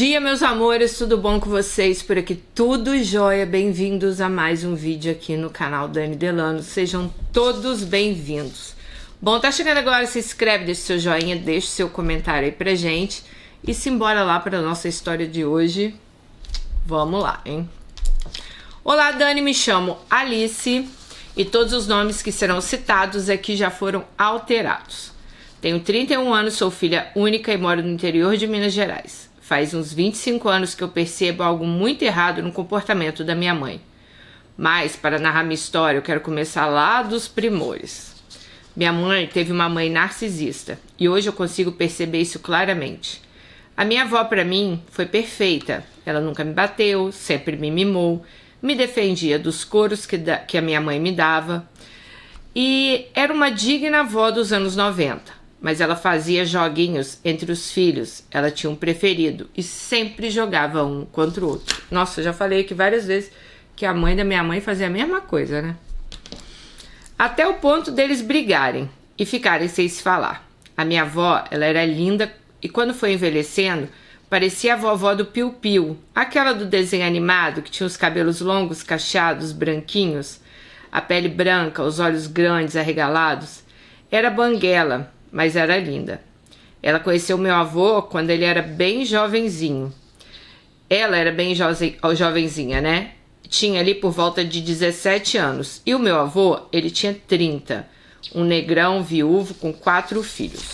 Bom dia, meus amores, tudo bom com vocês? Por aqui tudo jóia, bem-vindos a mais um vídeo aqui no canal Dani Delano, sejam todos bem-vindos. Bom, tá chegando agora, se inscreve, deixa seu joinha, deixa seu comentário aí pra gente e simbora lá para nossa história de hoje. Vamos lá, hein? Olá, Dani, me chamo Alice e todos os nomes que serão citados aqui já foram alterados. Tenho 31 anos, sou filha única e moro no interior de Minas Gerais. Faz uns 25 anos que eu percebo algo muito errado no comportamento da minha mãe. Mas, para narrar minha história, eu quero começar lá dos primores. Minha mãe teve uma mãe narcisista e hoje eu consigo perceber isso claramente. A minha avó, para mim, foi perfeita. Ela nunca me bateu, sempre me mimou, me defendia dos coros que a minha mãe me dava. E era uma digna avó dos anos 90. Mas ela fazia joguinhos entre os filhos, ela tinha um preferido e sempre jogava um contra o outro. Nossa, eu já falei aqui várias vezes que a mãe da minha mãe fazia a mesma coisa, né? Até o ponto deles brigarem e ficarem sem se falar. A minha avó, ela era linda e quando foi envelhecendo, parecia a vovó do Piu Piu, aquela do desenho animado que tinha os cabelos longos, cacheados, branquinhos, a pele branca, os olhos grandes, arregalados. Era banguela, mas era linda. Ela conheceu meu avô quando ele era bem jovenzinho. Ela era bem jovenzinha, né? Tinha ali por volta de 17 anos. E o meu avô, ele tinha 30. Um negrão viúvo com 4 filhos.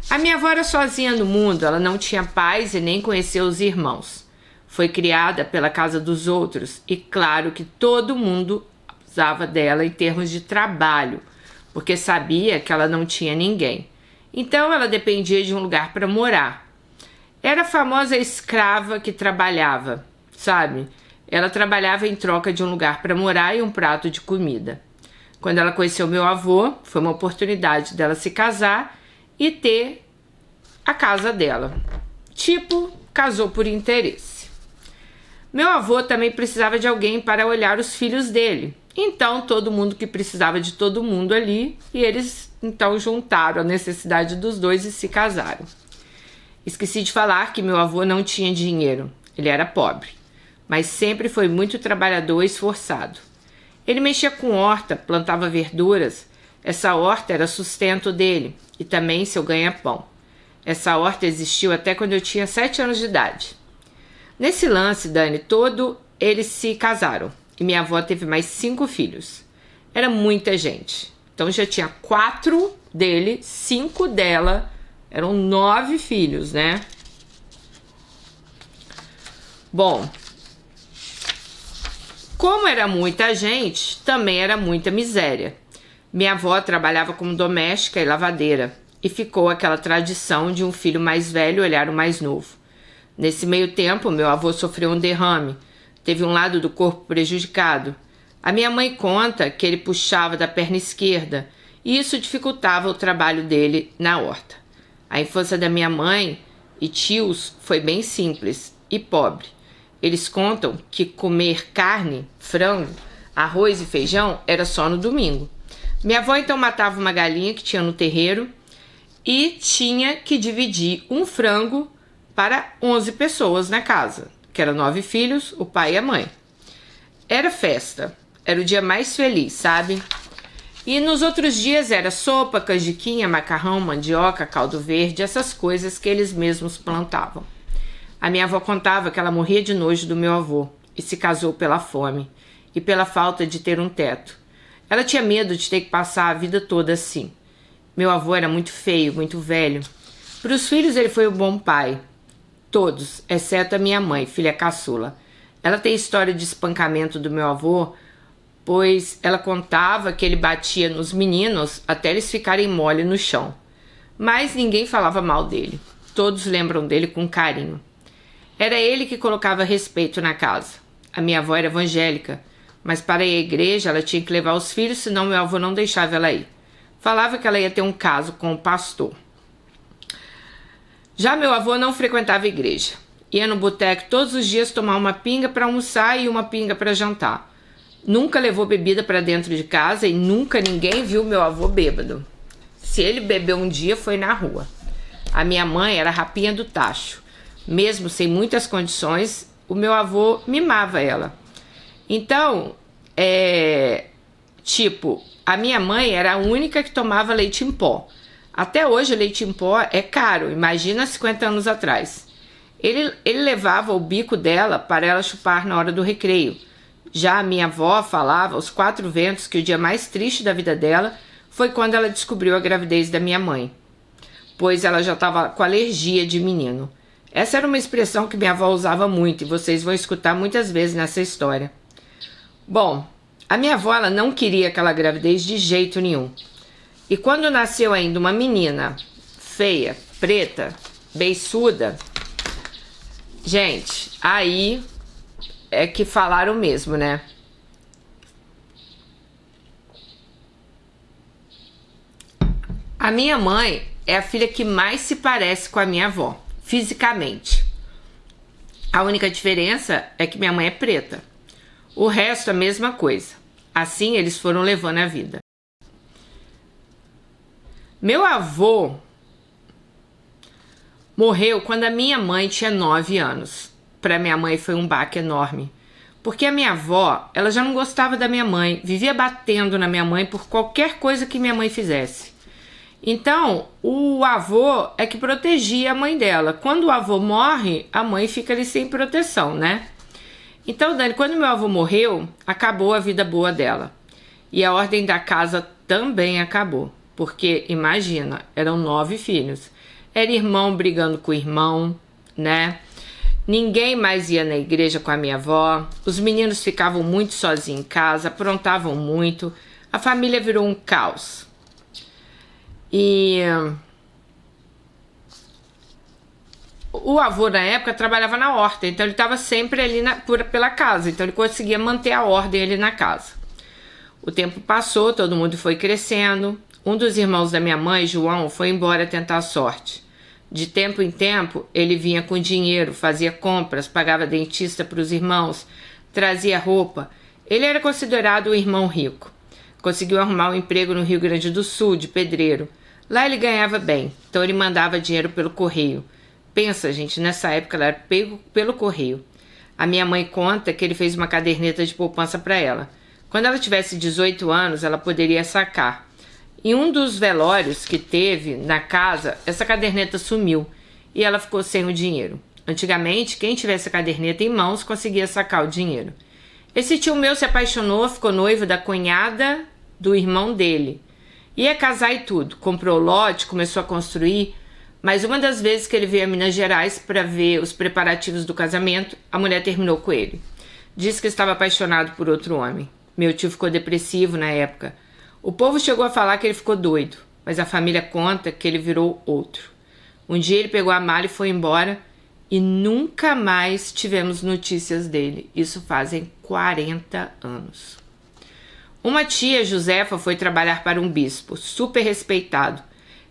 A minha avó era sozinha no mundo, ela não tinha pais e nem conheceu os irmãos. Foi criada pela casa dos outros e claro que todo mundo abusava dela em termos de trabalho, porque sabia que ela não tinha ninguém. Então ela dependia de um lugar para morar. Era a famosa escrava que trabalhava, sabe? Ela trabalhava em troca de um lugar para morar e um prato de comida. Quando ela conheceu meu avô, foi uma oportunidade dela se casar e ter a casa dela. Tipo, casou por interesse. Meu avô também precisava de alguém para olhar os filhos dele. Então, todo mundo que precisava de todo mundo ali, e eles então juntaram a necessidade dos dois e se casaram. Esqueci de falar que meu avô não tinha dinheiro, ele era pobre, mas sempre foi muito trabalhador e esforçado. Ele mexia com horta, plantava verduras, essa horta era sustento dele e também seu ganha-pão. Essa horta existiu até quando eu tinha 7 anos de idade. Nesse lance, Dani, eles se casaram. E minha avó teve mais 5 filhos. Era muita gente. Então já tinha 4 dele, 5 dela. Eram 9 filhos, né? Bom, como era muita gente, também era muita miséria. Minha avó trabalhava como doméstica e lavadeira. E ficou aquela tradição de um filho mais velho olhar o mais novo. Nesse meio tempo, meu avô sofreu um derrame. Teve um lado do corpo prejudicado. A minha mãe conta que ele puxava da perna esquerda e isso dificultava o trabalho dele na horta. A infância da minha mãe e tios foi bem simples e pobre. Eles contam que comer carne, frango, arroz e feijão era só no domingo. Minha avó então matava uma galinha que tinha no terreiro e tinha que dividir um frango para 11 pessoas na casa, que eram 9 filhos, o pai e a mãe. Era festa, era o dia mais feliz, sabe? E nos outros dias era sopa, canjiquinha, macarrão, mandioca, caldo verde, essas coisas que eles mesmos plantavam. A minha avó contava que ela morria de nojo do meu avô e se casou pela fome e pela falta de ter um teto. Ela tinha medo de ter que passar a vida toda assim. Meu avô era muito feio, muito velho. Para os filhos ele foi um bom pai. Todos, exceto a minha mãe, filha caçula. Ela tem história de espancamento do meu avô, pois ela contava que ele batia nos meninos até eles ficarem mole no chão. Mas ninguém falava mal dele. Todos lembram dele com carinho. Era ele que colocava respeito na casa. A minha avó era evangélica, mas para ir à igreja ela tinha que levar os filhos, senão meu avô não deixava ela ir. Falava que ela ia ter um caso com o pastor. Já meu avô não frequentava a igreja. Ia no boteco todos os dias tomar uma pinga para almoçar e uma pinga para jantar. Nunca levou bebida para dentro de casa e nunca ninguém viu meu avô bêbado. Se ele bebeu um dia, foi na rua. A minha mãe era rapinha do tacho. Mesmo sem muitas condições, o meu avô mimava ela. Então, a minha mãe era a única que tomava leite em pó. Até hoje o leite em pó é caro, imagina 50 anos atrás. Ele levava o bico dela para ela chupar na hora do recreio. Já a minha avó falava aos 4 ventos que o dia mais triste da vida dela foi quando ela descobriu a gravidez da minha mãe, pois ela já estava com alergia de menino. Essa era uma expressão que minha avó usava muito e vocês vão escutar muitas vezes nessa história. Bom, a minha avó ela não queria aquela gravidez de jeito nenhum. E quando nasceu ainda uma menina feia, preta, beiçuda, gente, aí é que falaram mesmo, né? A minha mãe é a filha que mais se parece com a minha avó, fisicamente. A única diferença é que minha mãe é preta. O resto é a mesma coisa. Assim eles foram levando a vida. Meu avô morreu quando a minha mãe tinha 9 anos. Para minha mãe foi um baque enorme. Porque a minha avó, ela já não gostava da minha mãe, vivia batendo na minha mãe por qualquer coisa que minha mãe fizesse. Então, o avô é que protegia a mãe dela. Quando o avô morre, a mãe fica ali sem proteção, né? Então, Dani, quando meu avô morreu, acabou a vida boa dela. E a ordem da casa também acabou. Porque, imagina, eram 9 filhos. Era irmão brigando com o irmão, né? Ninguém mais ia na igreja com a minha avó. Os meninos ficavam muito sozinhos em casa, aprontavam muito. A família virou um caos. E o avô, na época, trabalhava na horta, então ele estava sempre ali pela casa, então ele conseguia manter a ordem ali na casa. O tempo passou, todo mundo foi crescendo. Um dos irmãos da minha mãe, João, foi embora tentar a sorte. De tempo em tempo, ele vinha com dinheiro, fazia compras, pagava dentista para os irmãos, trazia roupa. Ele era considerado um irmão rico. Conseguiu arrumar um emprego no Rio Grande do Sul, de pedreiro. Lá ele ganhava bem, então ele mandava dinheiro pelo correio. Pensa, gente, nessa época ela era pego pelo correio. A minha mãe conta que ele fez uma caderneta de poupança para ela. Quando ela tivesse 18 anos, ela poderia sacar. Em um dos velórios que teve na casa, essa caderneta sumiu e ela ficou sem o dinheiro. Antigamente, quem tivesse a caderneta em mãos conseguia sacar o dinheiro. Esse tio meu se apaixonou, ficou noivo da cunhada do irmão dele. Ia casar e tudo, comprou lote, começou a construir, mas uma das vezes que ele veio a Minas Gerais para ver os preparativos do casamento, a mulher terminou com ele. Disse que estava apaixonado por outro homem. Meu tio ficou depressivo na época. O povo chegou a falar que ele ficou doido, mas a família conta que ele virou outro. Um dia ele pegou a mala e foi embora e nunca mais tivemos notícias dele. Isso fazem 40 anos. Uma tia, Josefa, foi trabalhar para um bispo, super respeitado.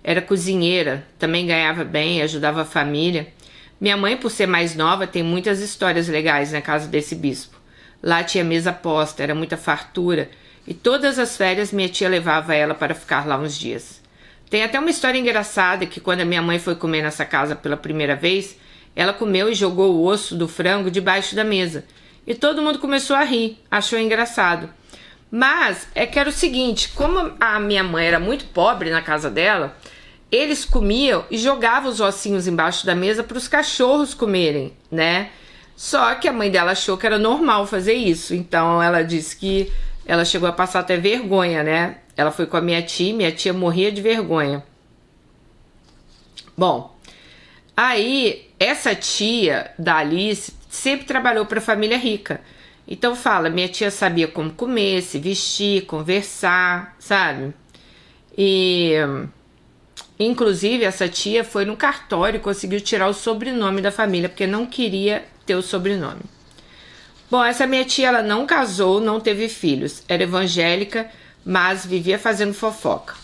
Era cozinheira, também ganhava bem, ajudava a família. Minha mãe, por ser mais nova, tem muitas histórias legais na casa desse bispo. Lá tinha mesa posta, era muita fartura, e todas as férias minha tia levava ela para ficar lá uns dias. Tem até uma história engraçada que quando a minha mãe foi comer nessa casa pela primeira vez, ela comeu e jogou o osso do frango debaixo da mesa. E todo mundo começou a rir, achou engraçado. Mas é que era o seguinte, como a minha mãe era muito pobre na casa dela, eles comiam e jogavam os ossinhos embaixo da mesa para os cachorros comerem, né? Só que a mãe dela achou que era normal fazer isso, então ela disse que ela chegou a passar até vergonha, né? Ela foi com a minha tia morria de vergonha. Bom, aí essa tia da Alice sempre trabalhou para a família rica. Então fala, minha tia sabia como comer, se vestir, conversar, sabe? E inclusive essa tia foi no cartório e conseguiu tirar o sobrenome da família, porque não queria ter o sobrenome. Bom, essa minha tia, ela não casou, não teve filhos, era evangélica, mas vivia fazendo fofoca.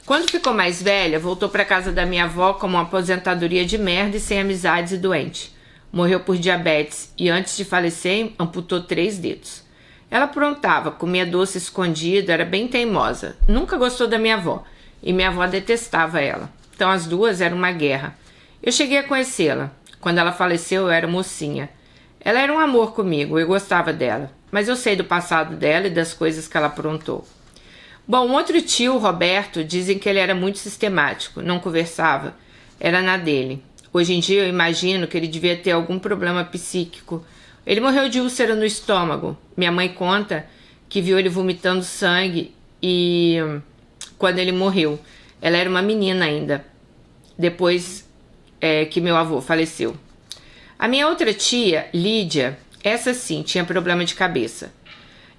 Quando ficou mais velha, voltou para casa da minha avó com uma aposentadoria de merda e sem amizades e doente. Morreu por diabetes e antes de falecer amputou 3 dedos. Ela aprontava, comia doce escondido, era bem teimosa. Nunca gostou da minha avó e minha avó detestava ela. Então as duas eram uma guerra. Eu cheguei a conhecê-la. Quando ela faleceu, eu era mocinha. Ela era um amor comigo, eu gostava dela. Mas eu sei do passado dela e das coisas que ela aprontou. Bom, um outro tio, Roberto, dizem que ele era muito sistemático, não conversava, era na dele. Hoje em dia eu imagino que ele devia ter algum problema psíquico. Ele morreu de úlcera no estômago. Minha mãe conta que viu ele vomitando sangue e quando ele morreu. Ela era uma menina ainda, depois que meu avô faleceu. A minha outra tia, Lídia, essa sim tinha problema de cabeça.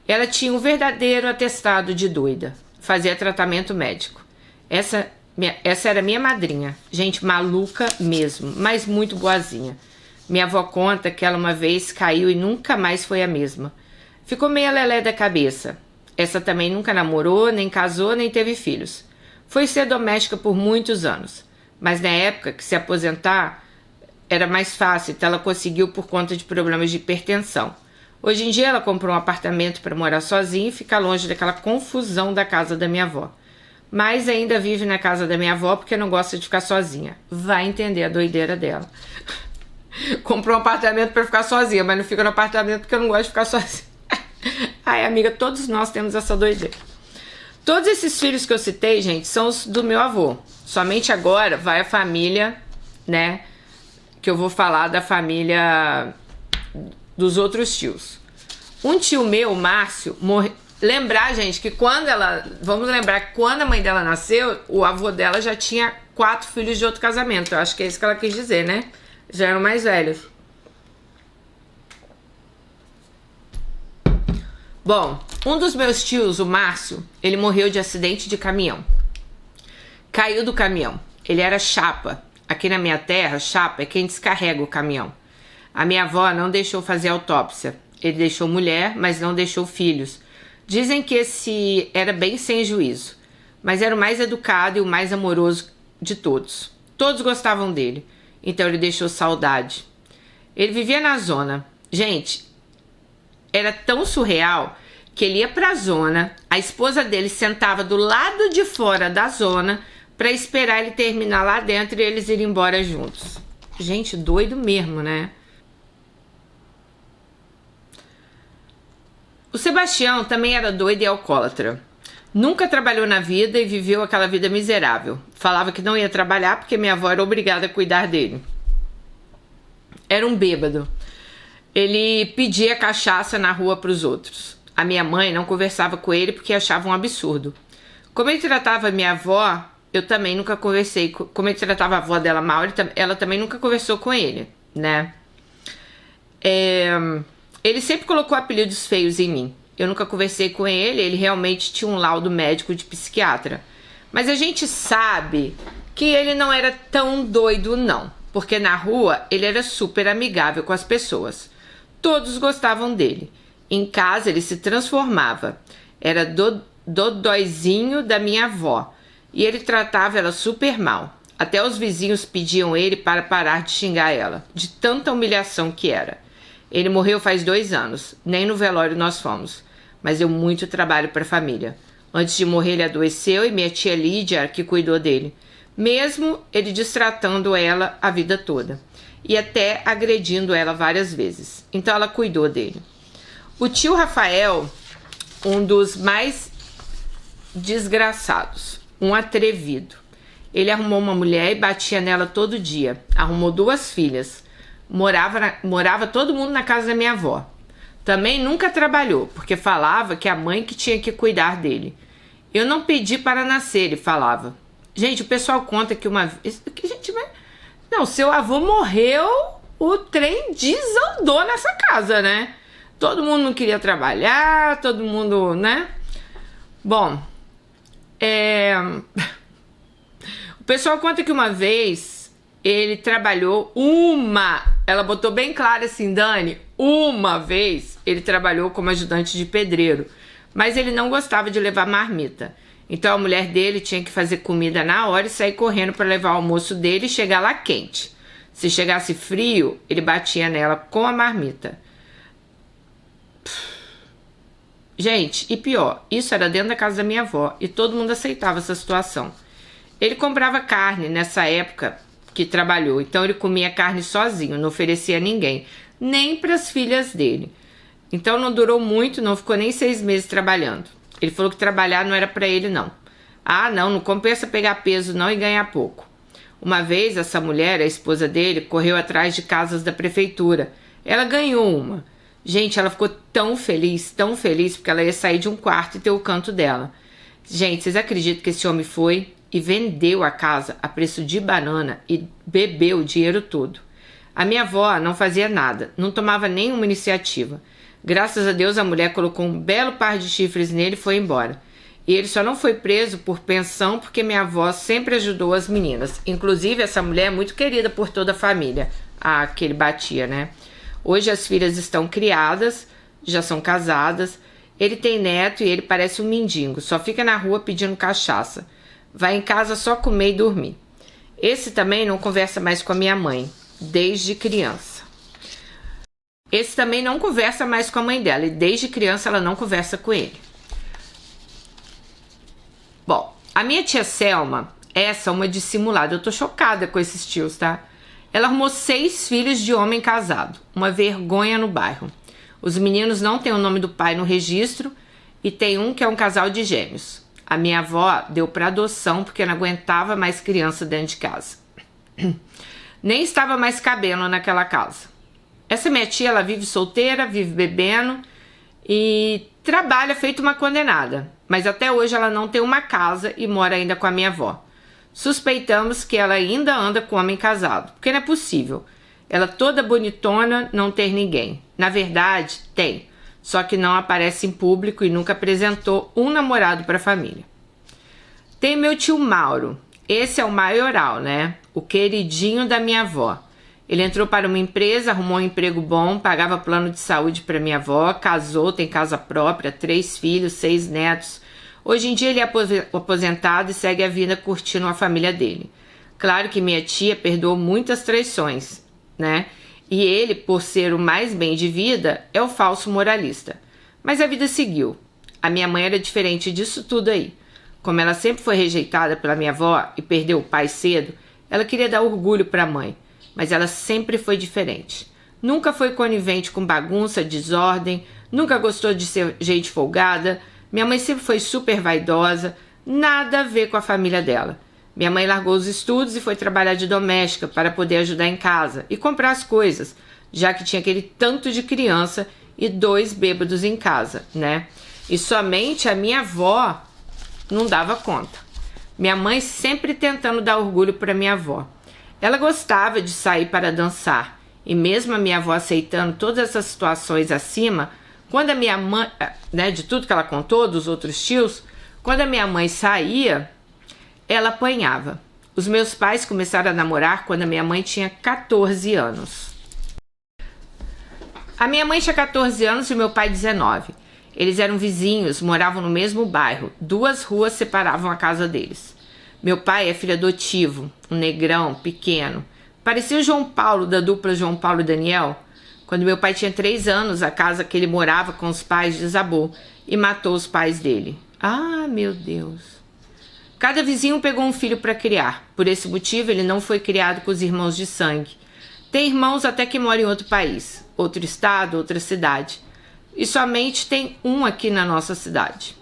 Ela tinha um verdadeiro atestado de doida. Fazia tratamento médico. Essa era minha madrinha. Gente maluca mesmo, mas muito boazinha. Minha avó conta que ela uma vez caiu e nunca mais foi a mesma. Ficou meia lelé da cabeça. Essa também nunca namorou, nem casou, nem teve filhos. Foi ser doméstica por muitos anos. Mas na época que se aposentar era mais fácil, então ela conseguiu por conta de problemas de hipertensão. Hoje em dia ela comprou um apartamento para morar sozinha e ficar longe daquela confusão da casa da minha avó. Mas ainda vive na casa da minha avó porque não gosta de ficar sozinha. Vai entender a doideira dela. Comprou um apartamento para ficar sozinha, mas não fica no apartamento porque eu não gosto de ficar sozinha. Ai, amiga, todos nós temos essa doideira. Todos esses filhos que eu citei, gente, são os do meu avô. Somente agora vai a família, né, que eu vou falar da família dos outros tios. Um tio meu, Márcio, morreu. Lembrar, gente, que vamos lembrar que quando a mãe dela nasceu, o avô dela já tinha 4 filhos de outro casamento. Eu acho que é isso que ela quis dizer, né? Já eram mais velhos. Bom, um dos meus tios, o Márcio, ele morreu de acidente de caminhão. Caiu do caminhão. Ele era chapa. Aqui na minha terra, chapa é quem descarrega o caminhão. A minha avó não deixou fazer autópsia. Ele deixou mulher, mas não deixou filhos. Dizem que esse era bem sem juízo, mas era o mais educado e o mais amoroso de todos. Todos gostavam dele, então ele deixou saudade. Ele vivia na zona. Gente, era tão surreal que ele ia pra zona, a esposa dele sentava do lado de fora da zona para esperar ele terminar lá dentro e eles irem embora juntos. Gente, doido mesmo, né? O Sebastião também era doido e alcoólatra. Nunca trabalhou na vida e viveu aquela vida miserável. Falava que não ia trabalhar porque minha avó era obrigada a cuidar dele. Era um bêbado. Ele pedia cachaça na rua para os outros. A minha mãe não conversava com ele porque achava um absurdo. Como ele tratava minha avó, eu também nunca conversei. Como ele tratava a avó dela mal, ela também nunca conversou com ele, né? Ele sempre colocou apelidos feios em mim. Eu nunca conversei com ele, ele realmente tinha um laudo médico de psiquiatra. Mas a gente sabe que ele não era tão doido não, porque na rua ele era super amigável com as pessoas. Todos gostavam dele. Em casa ele se transformava. Era dodóizinho da minha avó. E ele tratava ela super mal. Até os vizinhos pediam ele para parar de xingar ela, de tanta humilhação que era. Ele morreu faz 2 anos, nem no velório nós fomos, mas deu muito trabalho para a família. Antes de morrer ele adoeceu e minha tia Lídia que cuidou dele, mesmo ele destratando ela a vida toda e até agredindo ela várias vezes. Então ela cuidou dele. O tio Rafael, um dos mais desgraçados, um atrevido. Ele arrumou uma mulher e batia nela todo dia. Arrumou 2 filhas. Morava todo mundo na casa da minha avó. Também nunca trabalhou, porque falava que a mãe que tinha que cuidar dele. Eu não pedi para nascer, ele falava. Gente, o pessoal conta que uma vez... Não, seu avô morreu, o trem desandou nessa casa, né? Todo mundo não queria trabalhar, todo mundo, né? Bom, o pessoal conta que uma vez ele trabalhou ela botou bem claro assim, Dani, uma vez ele trabalhou como ajudante de pedreiro, mas ele não gostava de levar marmita. Então a mulher dele tinha que fazer comida na hora e sair correndo para levar o almoço dele e chegar lá quente. Se chegasse frio, ele batia nela com a marmita. Gente, e pior, isso era dentro da casa da minha avó e todo mundo aceitava essa situação. Ele comprava carne nessa época que trabalhou, então ele comia carne sozinho, não oferecia a ninguém, nem para as filhas dele. Então não durou muito, não ficou nem 6 meses trabalhando. Ele falou que trabalhar não era para ele não. Ah, não compensa pegar peso não e ganhar pouco. Uma vez essa mulher, a esposa dele, correu atrás de casas da prefeitura. Ela ganhou uma. Gente, ela ficou tão feliz, porque ela ia sair de um quarto e ter o canto dela. Gente, vocês acreditam que esse homem foi e vendeu a casa a preço de banana e bebeu o dinheiro todo? A minha avó não fazia nada, não tomava nenhuma iniciativa. Graças a Deus a mulher colocou um belo par de chifres nele e foi embora. E ele só não foi preso por pensão porque minha avó sempre ajudou as meninas. Inclusive essa mulher é muito querida por toda a família, a que ele batia, né? Hoje as filhas estão criadas, já são casadas. Ele tem neto e ele parece um mendigo, só fica na rua pedindo cachaça. Vai em casa só comer e dormir. Esse também não conversa mais com a minha mãe, desde criança. Esse também não conversa mais com a mãe dela, e desde criança ela não conversa com ele. Bom, a minha tia Selma, essa é uma dissimulada, eu tô chocada com esses tios, tá? Ela arrumou 6 filhos de homem casado, uma vergonha no bairro. Os meninos não têm o nome do pai no registro e tem um que é um casal de gêmeos. A minha avó deu para adoção porque não aguentava mais criança dentro de casa. Nem estava mais cabendo naquela casa. Essa minha tia, ela vive solteira, vive bebendo e trabalha feito uma condenada. Mas até hoje ela não tem uma casa e mora ainda com a minha avó. Suspeitamos que ela ainda anda com homem casado, porque não é possível. Ela toda bonitona, não ter ninguém. Na verdade, tem, só que não aparece em público e nunca apresentou um namorado para a família. Tem meu tio Mauro, esse é o maioral, né? O queridinho da minha avó. Ele entrou para uma empresa, arrumou um emprego bom, pagava plano de saúde para minha avó, casou, tem casa própria, 3 filhos, 6 netos. Hoje em dia ele é aposentado e segue a vida curtindo a família dele. Claro que minha tia perdoou muitas traições, né? E ele, por ser o mais bem de vida, é o falso moralista. Mas a vida seguiu. A minha mãe era diferente disso tudo aí. Como ela sempre foi rejeitada pela minha avó e perdeu o pai cedo, ela queria dar orgulho para a mãe. Mas ela sempre foi diferente. Nunca foi conivente com bagunça, desordem, nunca gostou de ser gente folgada. Minha mãe sempre foi super vaidosa, nada a ver com a família dela. Minha mãe largou os estudos e foi trabalhar de doméstica para poder ajudar em casa e comprar as coisas, já que tinha aquele tanto de criança e 2 bêbados em casa, né? E somente a minha avó não dava conta. Minha mãe sempre tentando dar orgulho para minha avó. Ela gostava de sair para dançar e mesmo a minha avó aceitando todas essas situações acima, quando a minha mãe, né, de tudo que ela contou dos outros tios, quando a minha mãe saía, ela apanhava. Os meus pais começaram a namorar quando a minha mãe tinha 14 anos. A minha mãe tinha 14 anos e meu pai 19. Eles eram vizinhos, moravam no mesmo bairro. 2 ruas separavam a casa deles. Meu pai é filho adotivo, um negrão, pequeno. Parecia o João Paulo, da dupla João Paulo e Daniel. Quando meu pai tinha 3 anos, a casa que ele morava com os pais desabou e matou os pais dele. Ah, meu Deus. Cada vizinho pegou um filho para criar. Por esse motivo, ele não foi criado com os irmãos de sangue. Tem irmãos até que moram em outro país, outro estado, outra cidade. E somente tem um aqui na nossa cidade.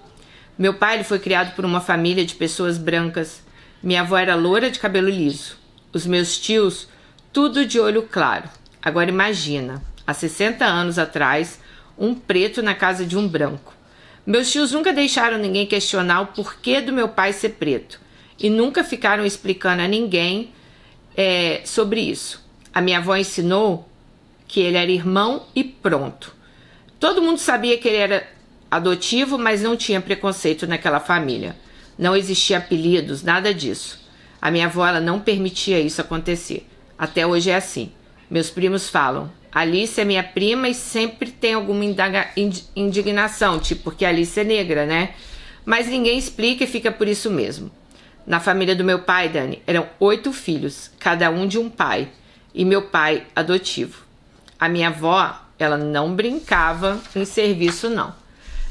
Meu pai ele foi criado por uma família de pessoas brancas. Minha avó era loura de cabelo liso. Os meus tios, tudo de olho claro. Agora imagina, há 60 anos atrás, um preto na casa de um branco. Meus tios nunca deixaram ninguém questionar o porquê do meu pai ser preto. E nunca ficaram explicando a ninguém sobre isso. A minha avó ensinou que ele era irmão e pronto. Todo mundo sabia que ele era adotivo, mas não tinha preconceito naquela família. Não existia apelidos, nada disso. A minha avó ela não permitia isso acontecer. Até hoje é assim. Meus primos falam, Alice é minha prima e sempre tem alguma indignação, tipo, porque a Alice é negra, né? Mas ninguém explica e fica por isso mesmo. Na família do meu pai, Dani, eram 8 filhos, cada um de um pai, e meu pai adotivo. A minha avó, ela não brincava em serviço, não.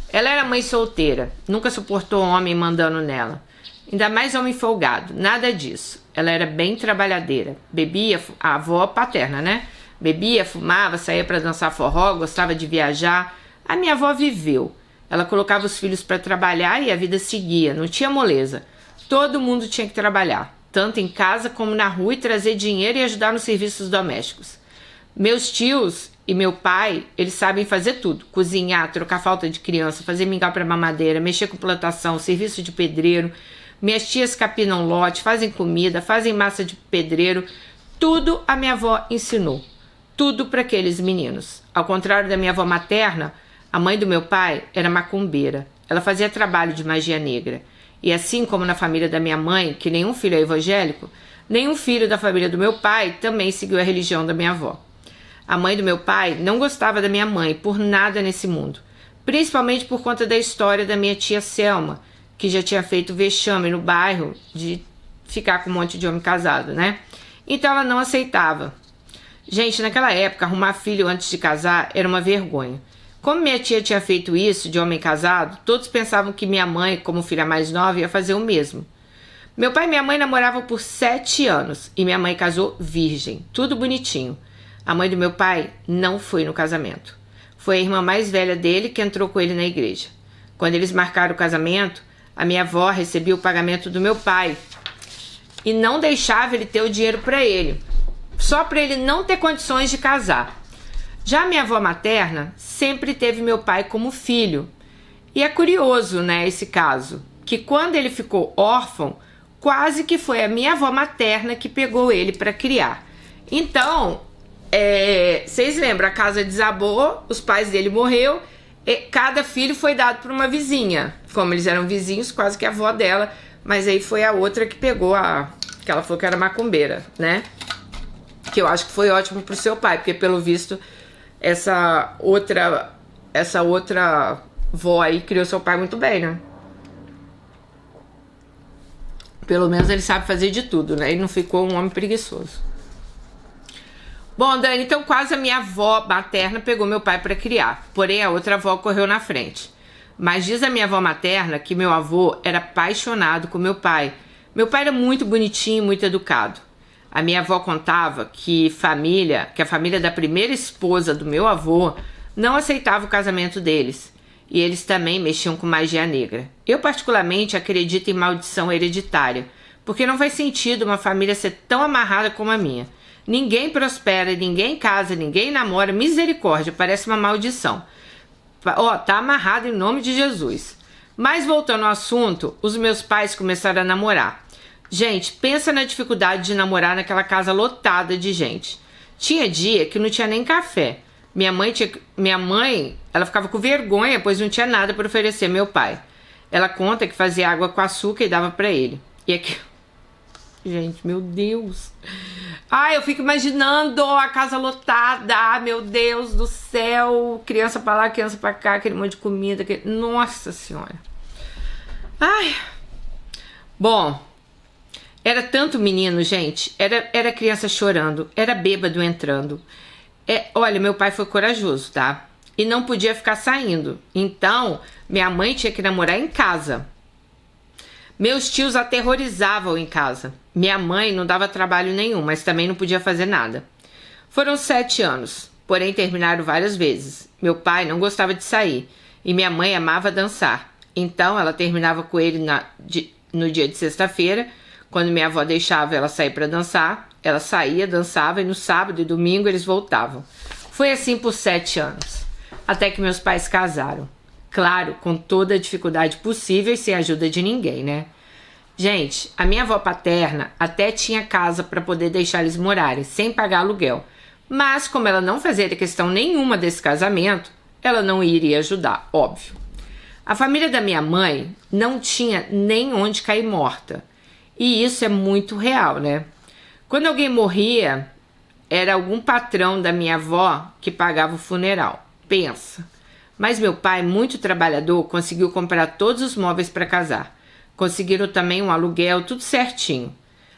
Ela era mãe solteira, nunca suportou homem mandando nela. Ainda mais homem folgado, nada disso. Ela era bem trabalhadeira, bebia, a avó paterna, né? Bebia, fumava, saía para dançar forró, gostava de viajar. A minha avó viveu. Ela colocava os filhos para trabalhar e a vida seguia, não tinha moleza. Todo mundo tinha que trabalhar, tanto em casa como na rua, e trazer dinheiro e ajudar nos serviços domésticos. Meus tios e meu pai, eles sabem fazer tudo. Cozinhar, trocar fralda de criança, fazer mingau para mamadeira, mexer com plantação, serviço de pedreiro. Minhas tias capinam lote, fazem comida, fazem massa de pedreiro. Tudo a minha avó ensinou. Tudo para aqueles meninos. Ao contrário da minha avó materna, a mãe do meu pai era macumbeira. Ela fazia trabalho de magia negra. E assim como na família da minha mãe, que nenhum filho é evangélico, nenhum filho da família do meu pai também seguiu a religião da minha avó. A mãe do meu pai não gostava da minha mãe por nada nesse mundo, principalmente por conta da história da minha tia Selma, que já tinha feito vexame no bairro de ficar com um monte de homem casado, né? Então ela não aceitava. Gente, naquela época, arrumar filho antes de casar era uma vergonha. Como minha tia tinha feito isso de homem casado, todos pensavam que minha mãe, como filha mais nova, ia fazer o mesmo. Meu pai e minha mãe namoravam por 7 anos e minha mãe casou virgem, tudo bonitinho. A mãe do meu pai não foi no casamento. Foi a irmã mais velha dele que entrou com ele na igreja. Quando eles marcaram o casamento, a minha avó recebia o pagamento do meu pai e não deixava ele ter o dinheiro para ele, só para ele não ter condições de casar. Já a minha avó materna sempre teve meu pai como filho. E é curioso, né, esse caso, que quando ele ficou órfão, quase que foi a minha avó materna que pegou ele para criar. Então, vocês lembram, a casa desabou, os pais dele morreu, e cada filho foi dado para uma vizinha. Como eles eram vizinhos, quase que a avó dela, mas aí foi a outra que pegou que ela falou que era macumbeira, né? Que eu acho que foi ótimo pro seu pai, porque pelo visto essa outra vó aí criou seu pai muito bem, né? Pelo menos ele sabe fazer de tudo, né? Ele não ficou um homem preguiçoso. Bom, Dani, então quase a minha avó materna pegou meu pai para criar, porém a outra avó correu na frente. Mas diz a minha avó materna que meu avô era apaixonado com meu pai. Meu pai era muito bonitinho, muito educado. A minha avó contava que a família da primeira esposa do meu avô não aceitava o casamento deles. E eles também mexiam com magia negra. Eu particularmente acredito em maldição hereditária, porque não faz sentido uma família ser tão amarrada como a minha. Ninguém prospera, ninguém casa, ninguém namora. Misericórdia, parece uma maldição. Tá amarrado em nome de Jesus. Mas voltando ao assunto, os meus pais começaram a namorar. Gente, pensa na dificuldade de namorar naquela casa lotada de gente. Tinha dia que não tinha nem café. Minha mãe, ela ficava com vergonha, pois não tinha nada para oferecer ao meu pai. Ela conta que fazia água com açúcar e dava para ele. E aqui... Gente, meu Deus. Ai, eu fico imaginando a casa lotada. Ah, meu Deus do céu. Criança pra lá, criança pra cá, aquele monte de comida. Nossa Senhora. Ai. Bom, era tanto menino, gente. Era criança chorando. Era bêbado entrando. Olha, meu pai foi corajoso, tá? E não podia ficar saindo. Então, minha mãe tinha que namorar em casa. Meus tios aterrorizavam em casa. Minha mãe não dava trabalho nenhum, mas também não podia fazer nada. Foram 7 anos, porém terminaram várias vezes. Meu pai não gostava de sair e minha mãe amava dançar. Então ela terminava com ele no dia de sexta-feira, quando minha avó deixava ela sair para dançar. Ela saía, dançava e no sábado e domingo eles voltavam. Foi assim por 7 anos, até que meus pais casaram. Claro, com toda a dificuldade possível e sem ajuda de ninguém, né? Gente, a minha avó paterna até tinha casa para poder deixar eles morarem, sem pagar aluguel. Mas, como ela não fazia questão nenhuma desse casamento, ela não iria ajudar, óbvio. A família da minha mãe não tinha nem onde cair morta. E isso é muito real, né? Quando alguém morria, era algum patrão da minha avó que pagava o funeral. Pensa. Mas meu pai, muito trabalhador, conseguiu comprar todos os móveis para casar. Conseguiram também um aluguel, tudo certinho.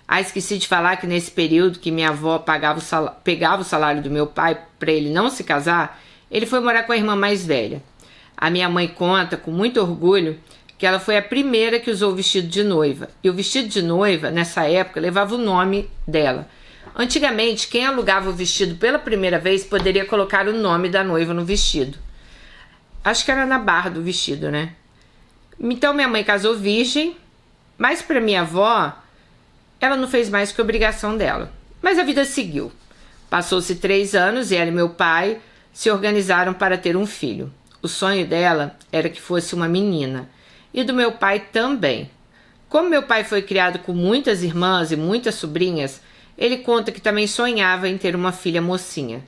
Ah, esqueci de falar que nesse período que minha avó pegava o salário do meu pai para ele não se casar, ele foi morar com a irmã mais velha. A minha mãe conta, com muito orgulho, que ela foi a primeira que usou o vestido de noiva. E o vestido de noiva, nessa época, levava o nome dela. Antigamente, quem alugava o vestido pela primeira vez poderia colocar o nome da noiva no vestido. Acho que era na barra do vestido, né? Então minha mãe casou virgem, mas para minha avó, ela não fez mais que obrigação dela. Mas a vida seguiu. Passou-se 3 anos e ela e meu pai se organizaram para ter um filho. O sonho dela era que fosse uma menina. E do meu pai também. Como meu pai foi criado com muitas irmãs e muitas sobrinhas, ele conta que também sonhava em ter uma filha mocinha.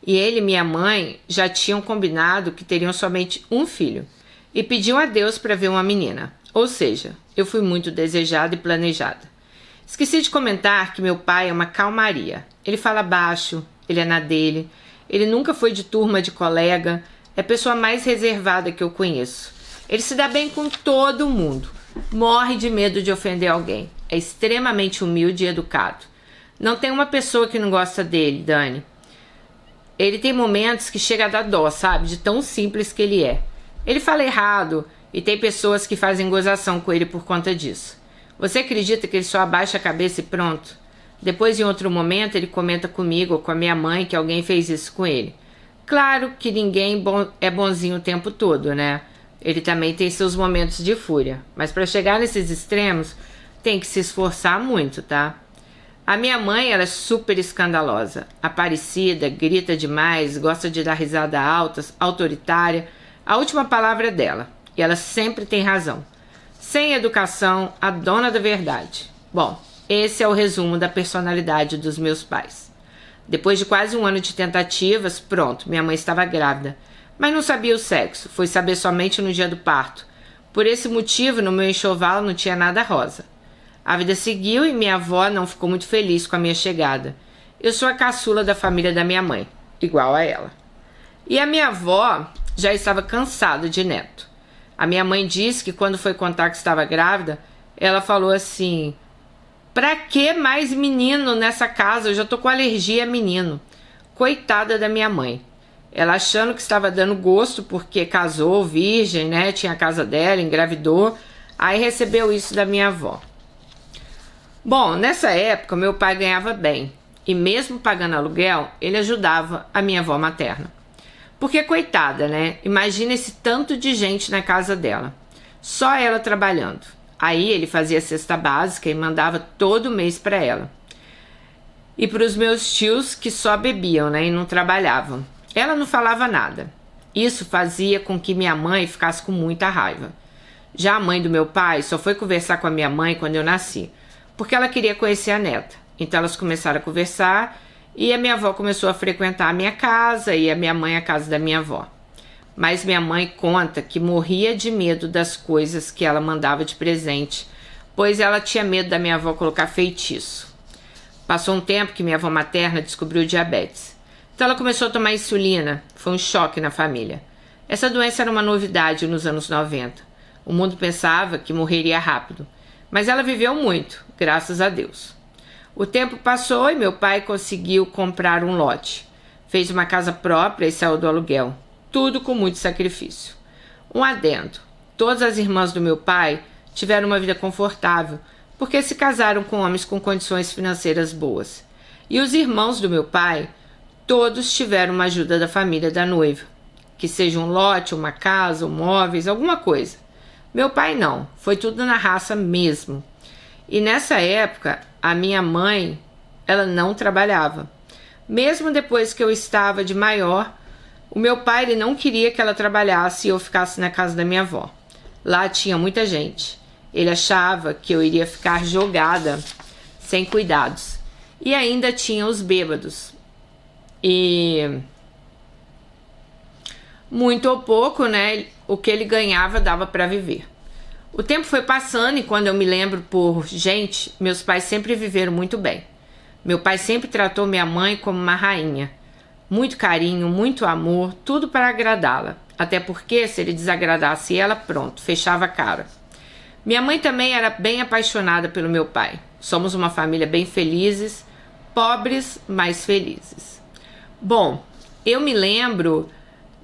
E ele e minha mãe já tinham combinado que teriam somente um filho. E pediam a Deus para ver uma menina. Ou seja, eu fui muito desejada e planejada. Esqueci de comentar que meu pai é uma calmaria. Ele fala baixo, ele é na dele, ele nunca foi de turma de colega, é a pessoa mais reservada que eu conheço. Ele se dá bem com todo mundo, morre de medo de ofender alguém, é extremamente humilde e educado. Não tem uma pessoa que não gosta dele, Dani. Ele tem momentos que chega a dar dó, sabe? De tão simples que ele é. Ele fala errado e tem pessoas que fazem gozação com ele por conta disso. Você acredita que ele só abaixa a cabeça e pronto? Depois, em outro momento, ele comenta comigo ou com a minha mãe que alguém fez isso com ele. Claro que ninguém é bonzinho o tempo todo, né? Ele também tem seus momentos de fúria. Mas para chegar nesses extremos, tem que se esforçar muito, tá? A minha mãe, ela é super escandalosa, aparecida, grita demais, gosta de dar risada alta, autoritária. A última palavra é dela, e ela sempre tem razão. Sem educação, a dona da verdade. Bom, esse é o resumo da personalidade dos meus pais. Depois de quase 1 ano de tentativas, pronto, minha mãe estava grávida. Mas não sabia o sexo, foi saber somente no dia do parto. Por esse motivo, no meu enxoval não tinha nada rosa. A vida seguiu e minha avó não ficou muito feliz com a minha chegada. Eu sou a caçula da família da minha mãe, igual a ela. E a minha avó já estava cansada de neto. A minha mãe disse que quando foi contar que estava grávida, ela falou assim: pra que mais menino nessa casa? Eu já tô com alergia a menino. Coitada da minha mãe. Ela achando que estava dando gosto porque casou virgem, né? Tinha a casa dela, engravidou. Aí recebeu isso da minha avó. Bom, nessa época meu pai ganhava bem. E mesmo pagando aluguel, ele ajudava a minha avó materna. Porque coitada, né? Imagina esse tanto de gente na casa dela. Só ela trabalhando. Aí ele fazia cesta básica e mandava todo mês para ela. E para os meus tios que só bebiam, né? E não trabalhavam. Ela não falava nada. Isso fazia com que minha mãe ficasse com muita raiva. Já a mãe do meu pai só foi conversar com a minha mãe quando eu nasci, porque ela queria conhecer a neta. Então elas começaram a conversar e a minha avó começou a frequentar a minha casa e a minha mãe a casa da minha avó. Mas minha mãe conta que morria de medo das coisas que ela mandava de presente, pois ela tinha medo da minha avó colocar feitiço. Passou um tempo que minha avó materna descobriu diabetes. Então ela começou a tomar insulina. Foi um choque na família. Essa doença era uma novidade nos anos 90. O mundo pensava que morreria rápido. Mas ela viveu muito, graças a Deus. O tempo passou e meu pai conseguiu comprar um lote. Fez uma casa própria e saiu do aluguel. Tudo com muito sacrifício. Um adendo. Todas as irmãs do meu pai tiveram uma vida confortável, porque se casaram com homens com condições financeiras boas. E os irmãos do meu pai, todos tiveram uma ajuda da família da noiva. Que seja um lote, uma casa, móveis, alguma coisa. Meu pai não, foi tudo na raça mesmo. E nessa época, a minha mãe, ela não trabalhava. Mesmo depois que eu estava de maior, o meu pai ele não queria que ela trabalhasse e eu ficasse na casa da minha avó. Lá tinha muita gente. Ele achava que eu iria ficar jogada, sem cuidados. E ainda tinha os bêbados. E muito ou pouco, né? O que ele ganhava dava para viver. O tempo foi passando e quando eu me lembro por gente, meus pais sempre viveram muito bem. Meu pai sempre tratou minha mãe como uma rainha. Muito carinho, muito amor, tudo para agradá-la. Até porque se ele desagradasse ela, pronto, fechava a cara. Minha mãe também era bem apaixonada pelo meu pai. Somos uma família bem felizes, pobres, mas felizes. Bom, eu me lembro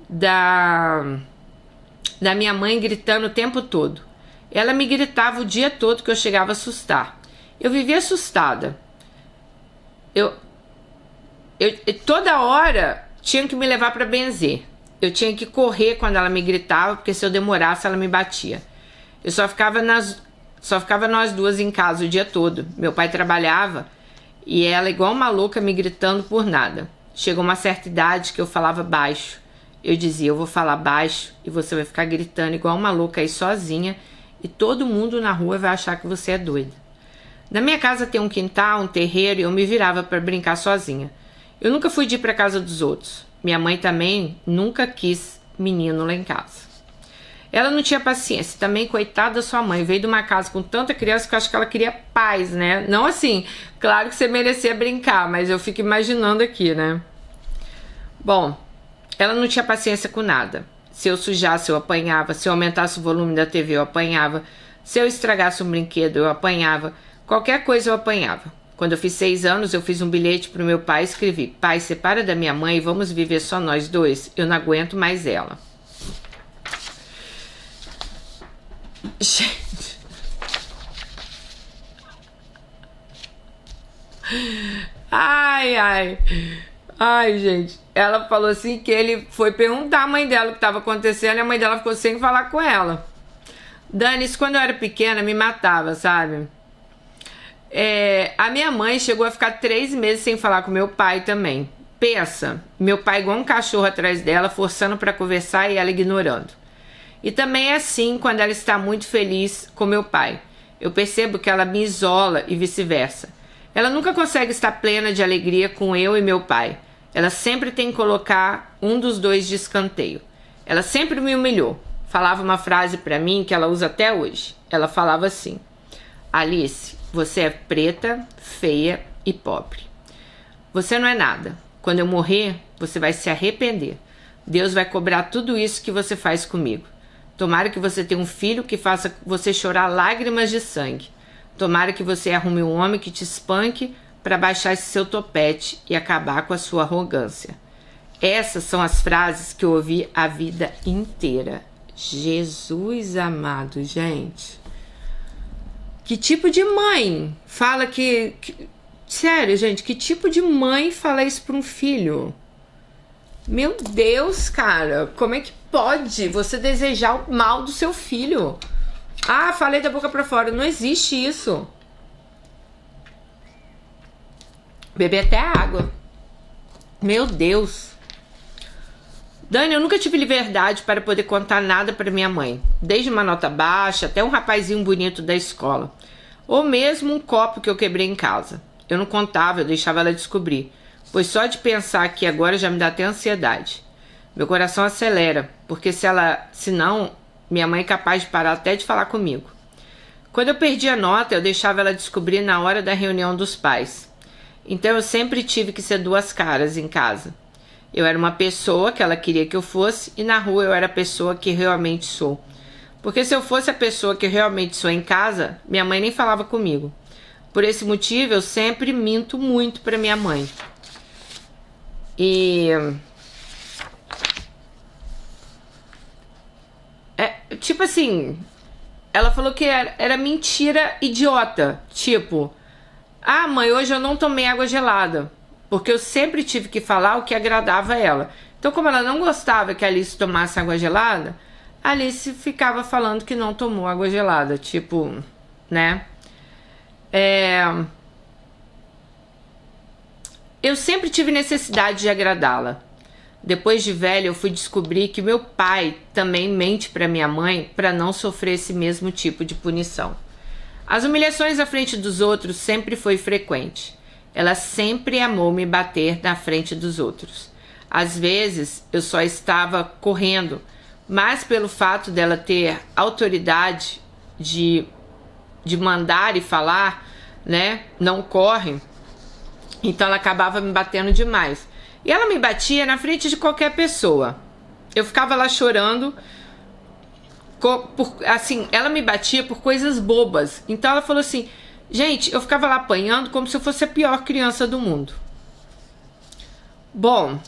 da minha mãe gritando o tempo todo. Ela me gritava o dia todo que eu chegava a assustar. Eu vivia assustada. Eu toda hora tinha que me levar para benzer. Eu tinha que correr quando ela me gritava, porque se eu demorasse ela me batia. Eu só ficava nós duas em casa o dia todo. Meu pai trabalhava e ela igual uma louca me gritando por nada. Chegou uma certa idade que eu falava baixo. Eu dizia, eu vou falar baixo e você vai ficar gritando igual uma louca aí sozinha e todo mundo na rua vai achar que você é doida. Na minha casa tem um quintal, um terreiro e eu me virava para brincar sozinha. Eu nunca fui de ir para casa dos outros. Minha mãe também nunca quis menino lá em casa. Ela não tinha paciência. Também, coitada da sua mãe, veio de uma casa com tanta criança que eu acho que ela queria paz, né? Não assim, claro que você merecia brincar, mas eu fico imaginando aqui, né? Bom, ela não tinha paciência com nada. Se eu sujasse, eu apanhava. Se eu aumentasse o volume da TV, eu apanhava. Se eu estragasse um brinquedo, eu apanhava. Qualquer coisa eu apanhava. Quando eu fiz 6 anos, eu fiz um bilhete pro meu pai e escrevi: pai, separa da minha mãe e vamos viver só nós dois. Eu não aguento mais ela. Gente. Ai, gente. Ela falou assim que ele foi perguntar à mãe dela o que estava acontecendo e a mãe dela ficou sem falar com ela. Dani, isso quando eu era pequena me matava, sabe? A minha mãe chegou a ficar 3 meses sem falar com meu pai também. Pensa, meu pai igual um cachorro atrás dela, forçando para conversar e ela ignorando. E também é assim quando ela está muito feliz com meu pai. Eu percebo que ela me isola e vice-versa. Ela nunca consegue estar plena de alegria com eu e meu pai. Ela sempre tem que colocar um dos dois de escanteio. Ela sempre me humilhou. Falava uma frase para mim que ela usa até hoje. Ela falava assim: Alice, você é preta, feia e pobre. Você não é nada. Quando eu morrer, você vai se arrepender. Deus vai cobrar tudo isso que você faz comigo. Tomara que você tenha um filho que faça você chorar lágrimas de sangue. Tomara que você arrume um homem que te espanque para baixar esse seu topete e acabar com a sua arrogância. Essas são as frases que eu ouvi a vida inteira. Jesus amado, gente. Que tipo de mãe fala que... Sério, gente, que tipo de mãe fala isso para um filho? Meu Deus, cara, como é que pode você desejar o mal do seu filho? Ah, falei da boca pra fora, não existe isso. Beber até água. Meu Deus. Dani, eu nunca tive liberdade para poder contar nada para minha mãe. Desde uma nota baixa até um rapazinho bonito da escola. Ou mesmo um copo que eu quebrei em casa. Eu não contava, eu deixava ela descobrir. Pois só de pensar aqui agora já me dá até ansiedade. Meu coração acelera, porque senão minha mãe é capaz de parar até de falar comigo. Quando eu perdi a nota, eu deixava ela descobrir na hora da reunião dos pais. Então eu sempre tive que ser 2 caras em casa. Eu era uma pessoa que ela queria que eu fosse e na rua eu era a pessoa que realmente sou. Porque se eu fosse a pessoa que realmente sou em casa, minha mãe nem falava comigo. Por esse motivo eu sempre minto muito para minha mãe. E... tipo assim, ela falou que era mentira idiota. Tipo, ah, mãe, hoje eu não tomei água gelada. Porque eu sempre tive que falar o que agradava a ela. Então, como ela não gostava que a Alice tomasse água gelada, a Alice ficava falando que não tomou água gelada. Tipo, né? Eu sempre tive necessidade de agradá-la. Depois de velha, eu fui descobrir que meu pai também mente para minha mãe para não sofrer esse mesmo tipo de punição. As humilhações à frente dos outros sempre foi frequente. Ela sempre amou me bater na frente dos outros. Às vezes, eu só estava correndo, mas pelo fato dela ter autoridade de mandar e falar, né, não corre, então ela acabava me batendo demais. E ela me batia na frente de qualquer pessoa. Eu ficava lá chorando. Assim, ela me batia por coisas bobas. Então ela falou assim, gente, eu ficava lá apanhando como se eu fosse a pior criança do mundo. Bom,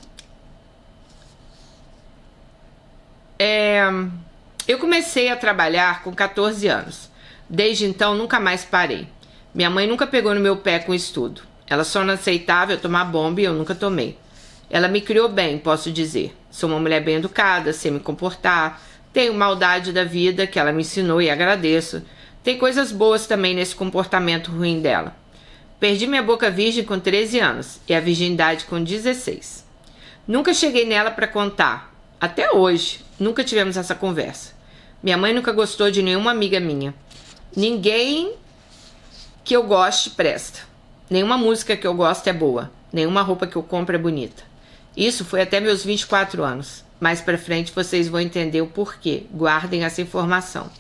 Eu comecei a trabalhar com 14 anos. Desde então, nunca mais parei. Minha mãe nunca pegou no meu pé com estudo. Ela só não aceitava eu tomar bomba e eu nunca tomei. Ela me criou bem, posso dizer. Sou uma mulher bem educada, sei me comportar. Tenho maldade da vida que ela me ensinou e agradeço. Tem coisas boas também nesse comportamento ruim dela. Perdi minha boca virgem com 13 anos e a virgindade com 16. Nunca cheguei nela para contar. Até hoje, nunca tivemos essa conversa. Minha mãe nunca gostou de nenhuma amiga minha. Ninguém que eu goste presta. Nenhuma música que eu gosto é boa. Nenhuma roupa que eu compro é bonita. Isso foi até meus 24 anos. Mais pra frente vocês vão entender o porquê. Guardem essa informação.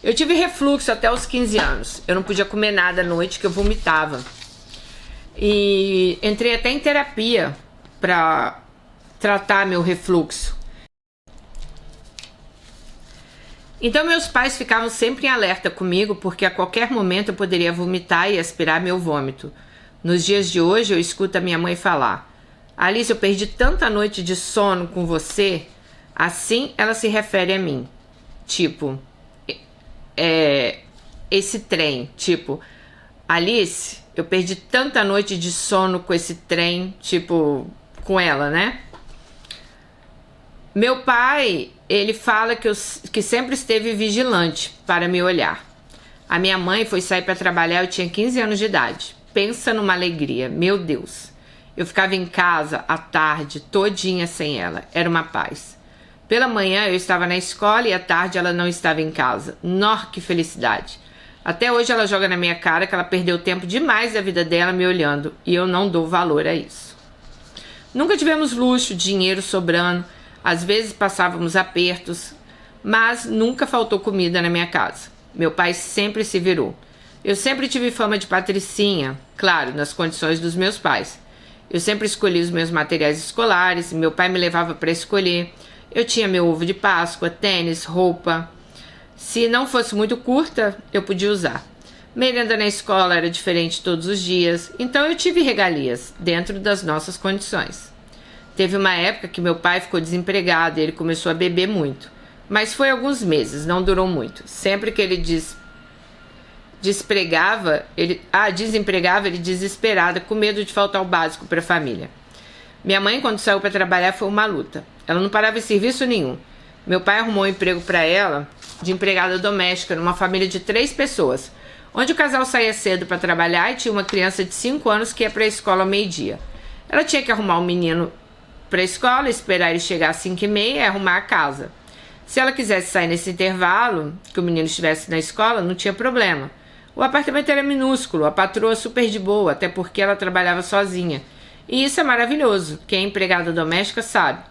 Eu tive refluxo até os 15 anos. Eu não podia comer nada à noite que eu vomitava. E entrei até em terapia pra tratar meu refluxo. Então meus pais ficavam sempre em alerta comigo porque a qualquer momento eu poderia vomitar e aspirar meu vômito. Nos dias de hoje eu escuto a minha mãe falar: Alice, eu perdi tanta noite de sono com você. Assim ela se refere a mim. Tipo, esse trem. Tipo, Alice, eu perdi tanta noite de sono com esse trem. Tipo, com ela, né? Meu pai, ele fala que sempre esteve vigilante para me olhar. A minha mãe foi sair para trabalhar, eu tinha 15 anos de idade. Pensa numa alegria, meu Deus. Eu ficava em casa à tarde, todinha sem ela. Era uma paz. Pela manhã eu estava na escola e à tarde ela não estava em casa. Nó, que felicidade. Até hoje ela joga na minha cara que ela perdeu tempo demais da vida dela me olhando e eu não dou valor a isso. Nunca tivemos luxo, dinheiro sobrando. Às vezes passávamos apertos, mas nunca faltou comida na minha casa. Meu pai sempre se virou. Eu sempre tive fama de patricinha, claro, nas condições dos meus pais. Eu sempre escolhi os meus materiais escolares, meu pai me levava para escolher. Eu tinha meu ovo de Páscoa, tênis, roupa. Se não fosse muito curta, eu podia usar. Merenda na escola era diferente todos os dias, então eu tive regalias dentro das nossas condições. Teve uma época que meu pai ficou desempregado e ele começou a beber muito. Mas foi alguns meses, não durou muito. Sempre que ele desempregava, ele desesperado, com medo de faltar o básico para a família. Minha mãe, quando saiu para trabalhar, foi uma luta. Ela não parava em serviço nenhum. Meu pai arrumou um emprego para ela de empregada doméstica numa família de 3 pessoas, onde o casal saía cedo para trabalhar e tinha uma criança de 5 anos que ia para a escola ao meio-dia. Ela tinha que arrumar um menino para a escola, esperar ele chegar às 5h30 e arrumar a casa. Se ela quisesse sair nesse intervalo, que o menino estivesse na escola, não tinha problema. O apartamento era minúsculo, a patroa super de boa, até porque ela trabalhava sozinha. E isso é maravilhoso, quem é empregada doméstica sabe.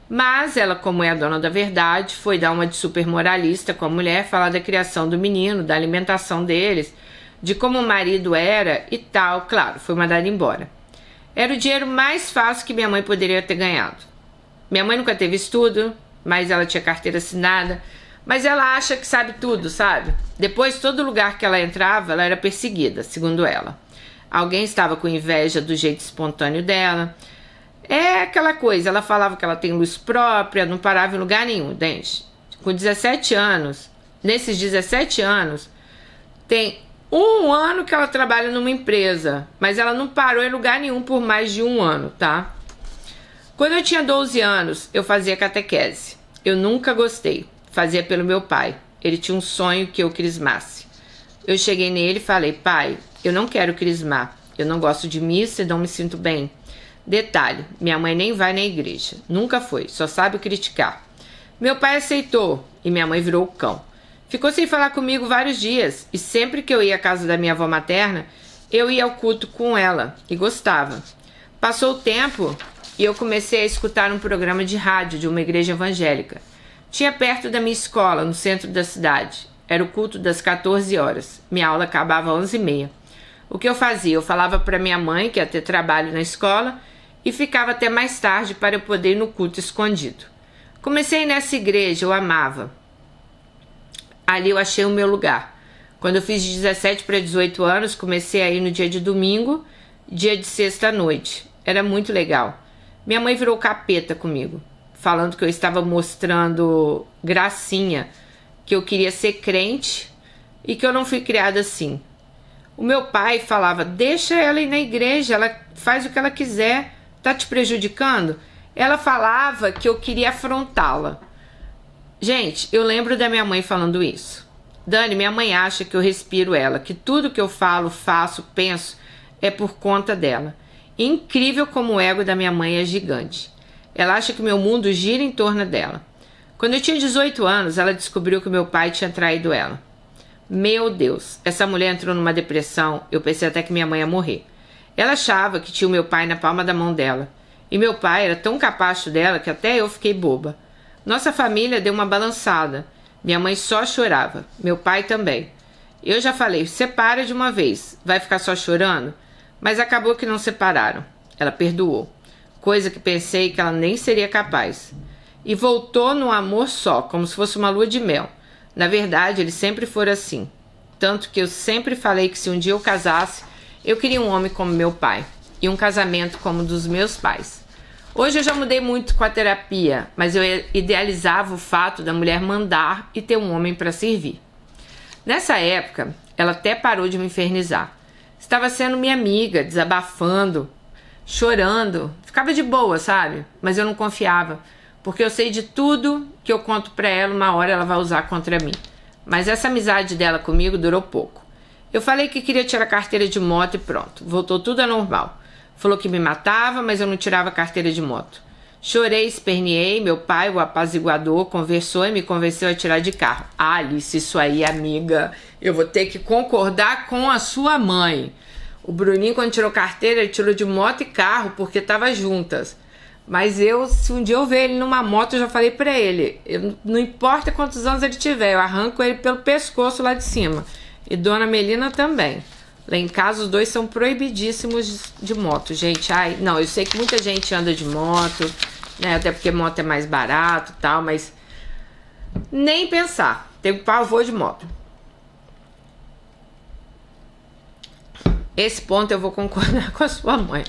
Mas ela, como é a dona da verdade, foi dar uma de super moralista com a mulher, falar da criação do menino, da alimentação deles, de como o marido era e tal. Claro, foi mandada embora. Era o dinheiro mais fácil que minha mãe poderia ter ganhado. Minha mãe nunca teve estudo, mas ela tinha carteira assinada. Mas ela acha que sabe tudo, sabe? Depois, todo lugar que ela entrava, ela era perseguida, segundo ela. Alguém estava com inveja do jeito espontâneo dela. É aquela coisa, ela falava que ela tem luz própria, não parava em lugar nenhum, entende? Com 17 anos, nesses 17 anos, tem 1 ano que ela trabalha numa empresa, mas ela não parou em lugar nenhum por mais de 1 ano, tá? Quando eu tinha 12 anos, eu fazia catequese. Eu nunca gostei. Fazia pelo meu pai. Ele tinha um sonho que eu crismasse. Eu cheguei nele e falei: pai, eu não quero crismar. Eu não gosto de missa e não me sinto bem. Detalhe, minha mãe nem vai na igreja. Nunca foi, só sabe criticar. Meu pai aceitou e minha mãe virou o cão. Ficou sem falar comigo vários dias e sempre que eu ia à casa da minha avó materna, eu ia ao culto com ela e gostava. Passou o tempo e eu comecei a escutar um programa de rádio de uma igreja evangélica. Tinha perto da minha escola, no centro da cidade. Era o culto das 14 horas. Minha aula acabava às 11h30. O que eu fazia? Eu falava para minha mãe que ia ter trabalho na escola e ficava até mais tarde para eu poder ir no culto escondido. Comecei nessa igreja, eu amava. Ali eu achei o meu lugar. Quando eu fiz de 17 para 18 anos, comecei a ir no dia de domingo, dia de sexta à noite. Era muito legal. Minha mãe virou capeta comigo. falando que eu estava mostrando gracinha, que eu queria ser crente e que eu não fui criada assim. O meu pai falava, deixa ela ir na igreja, ela faz o que ela quiser, tá te prejudicando? Ela falava que eu queria afrontá-la. Gente, eu lembro da minha mãe falando isso. Dani, minha mãe acha que eu respiro ela, que tudo que eu falo, faço, penso é por conta dela. Incrível como o ego da minha mãe é gigante. Ela acha que meu mundo gira em torno dela. Quando eu tinha 18 anos, ela descobriu que meu pai tinha traído ela. Meu Deus, essa mulher entrou numa depressão, eu pensei até que minha mãe ia morrer. Ela achava que tinha o meu pai na palma da mão dela. E meu pai era tão capacho dela que até eu fiquei boba. Nossa família deu uma balançada. Minha mãe só chorava, meu pai também. Eu já falei, separa de uma vez, vai ficar só chorando? Mas acabou que não separaram. Ela perdoou, coisa que pensei que ela nem seria capaz. E voltou no amor só, como se fosse uma lua de mel. Na verdade, ele sempre foi assim. Tanto que eu sempre falei que se um dia eu casasse, eu queria um homem como meu pai. E um casamento como o dos meus pais. Hoje eu já mudei muito com a terapia, mas eu idealizava o fato da mulher mandar e ter um homem para servir. Nessa época, ela até parou de me infernizar. Estava sendo minha amiga, desabafando, chorando. Ficava de boa, sabe? Mas eu não confiava. Porque eu sei de tudo que eu conto pra ela, uma hora ela vai usar contra mim. Mas essa amizade dela comigo durou pouco. Eu falei que queria tirar a carteira de moto e pronto. Voltou tudo a normal. Falou que me matava, mas eu não tirava a carteira de moto. Chorei, esperneei, meu pai, o apaziguador, conversou e me convenceu a tirar de carro. Alice, isso aí, amiga, eu vou ter que concordar com a sua mãe. O Bruninho, quando tirou carteira, ele tirou de moto e carro, porque tava juntas. Mas se um dia eu ver ele numa moto, eu já falei pra ele, não importa quantos anos ele tiver, eu arranco ele pelo pescoço lá de cima. E Dona Melina também. Lá em casa os dois são proibidíssimos de moto, gente. Ai, não, eu sei que muita gente anda de moto, né? Até porque moto é mais barato e tal, mas nem pensar. Tenho pavor de moto. Esse ponto eu vou concordar com a sua mãe.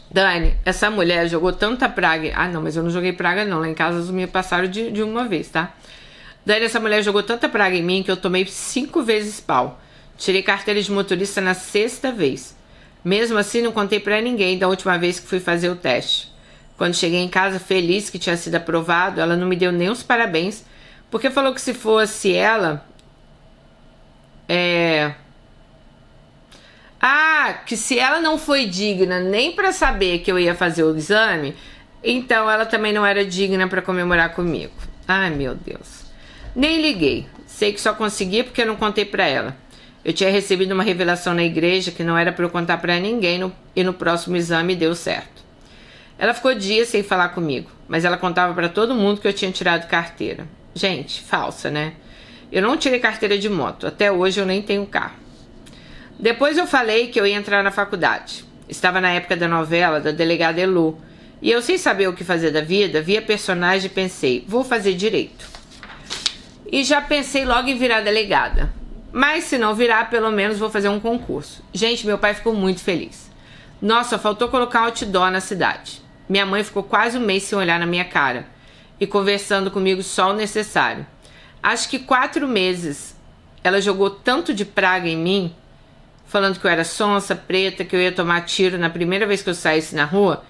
Dani, essa mulher jogou tanta praga. Ah, não, mas eu não joguei praga, não. Lá em casa os me passaram de uma vez, tá? Dani, essa mulher jogou tanta praga em mim que eu tomei 5 vezes pau. Tirei carteira de motorista na 6ª vez. Mesmo assim, não contei pra ninguém da última vez que fui fazer o teste. Quando cheguei em casa feliz que tinha sido aprovado, ela não me deu nem os parabéns, porque falou que se fosse ela... que se ela não foi digna nem pra saber que eu ia fazer o exame, então ela também não era digna pra comemorar comigo. Ai, meu Deus. Nem liguei. Sei que só consegui porque eu não contei pra ela. Eu tinha recebido uma revelação na igreja que não era pra eu contar pra ninguém e no próximo exame deu certo. Ela ficou dias sem falar comigo, mas ela contava pra todo mundo que eu tinha tirado carteira. Gente, falsa, né? Eu não tirei carteira de moto. Até hoje eu nem tenho carro. Depois eu falei que eu ia entrar na faculdade. Estava na época da novela da delegada Elu. E eu, sem saber o que fazer da vida, vi a personagem e pensei, vou fazer direito. E já pensei logo em virar delegada. Mas se não virar, pelo menos vou fazer um concurso. Gente, meu pai ficou muito feliz. Nossa, faltou colocar um outdoor na cidade. Minha mãe ficou quase um mês sem olhar na minha cara. E conversando comigo só o necessário. Acho que 4 meses ela jogou tanto de praga em mim, falando que eu era sonsa, preta, que eu ia tomar tiro na primeira vez que eu saísse na rua,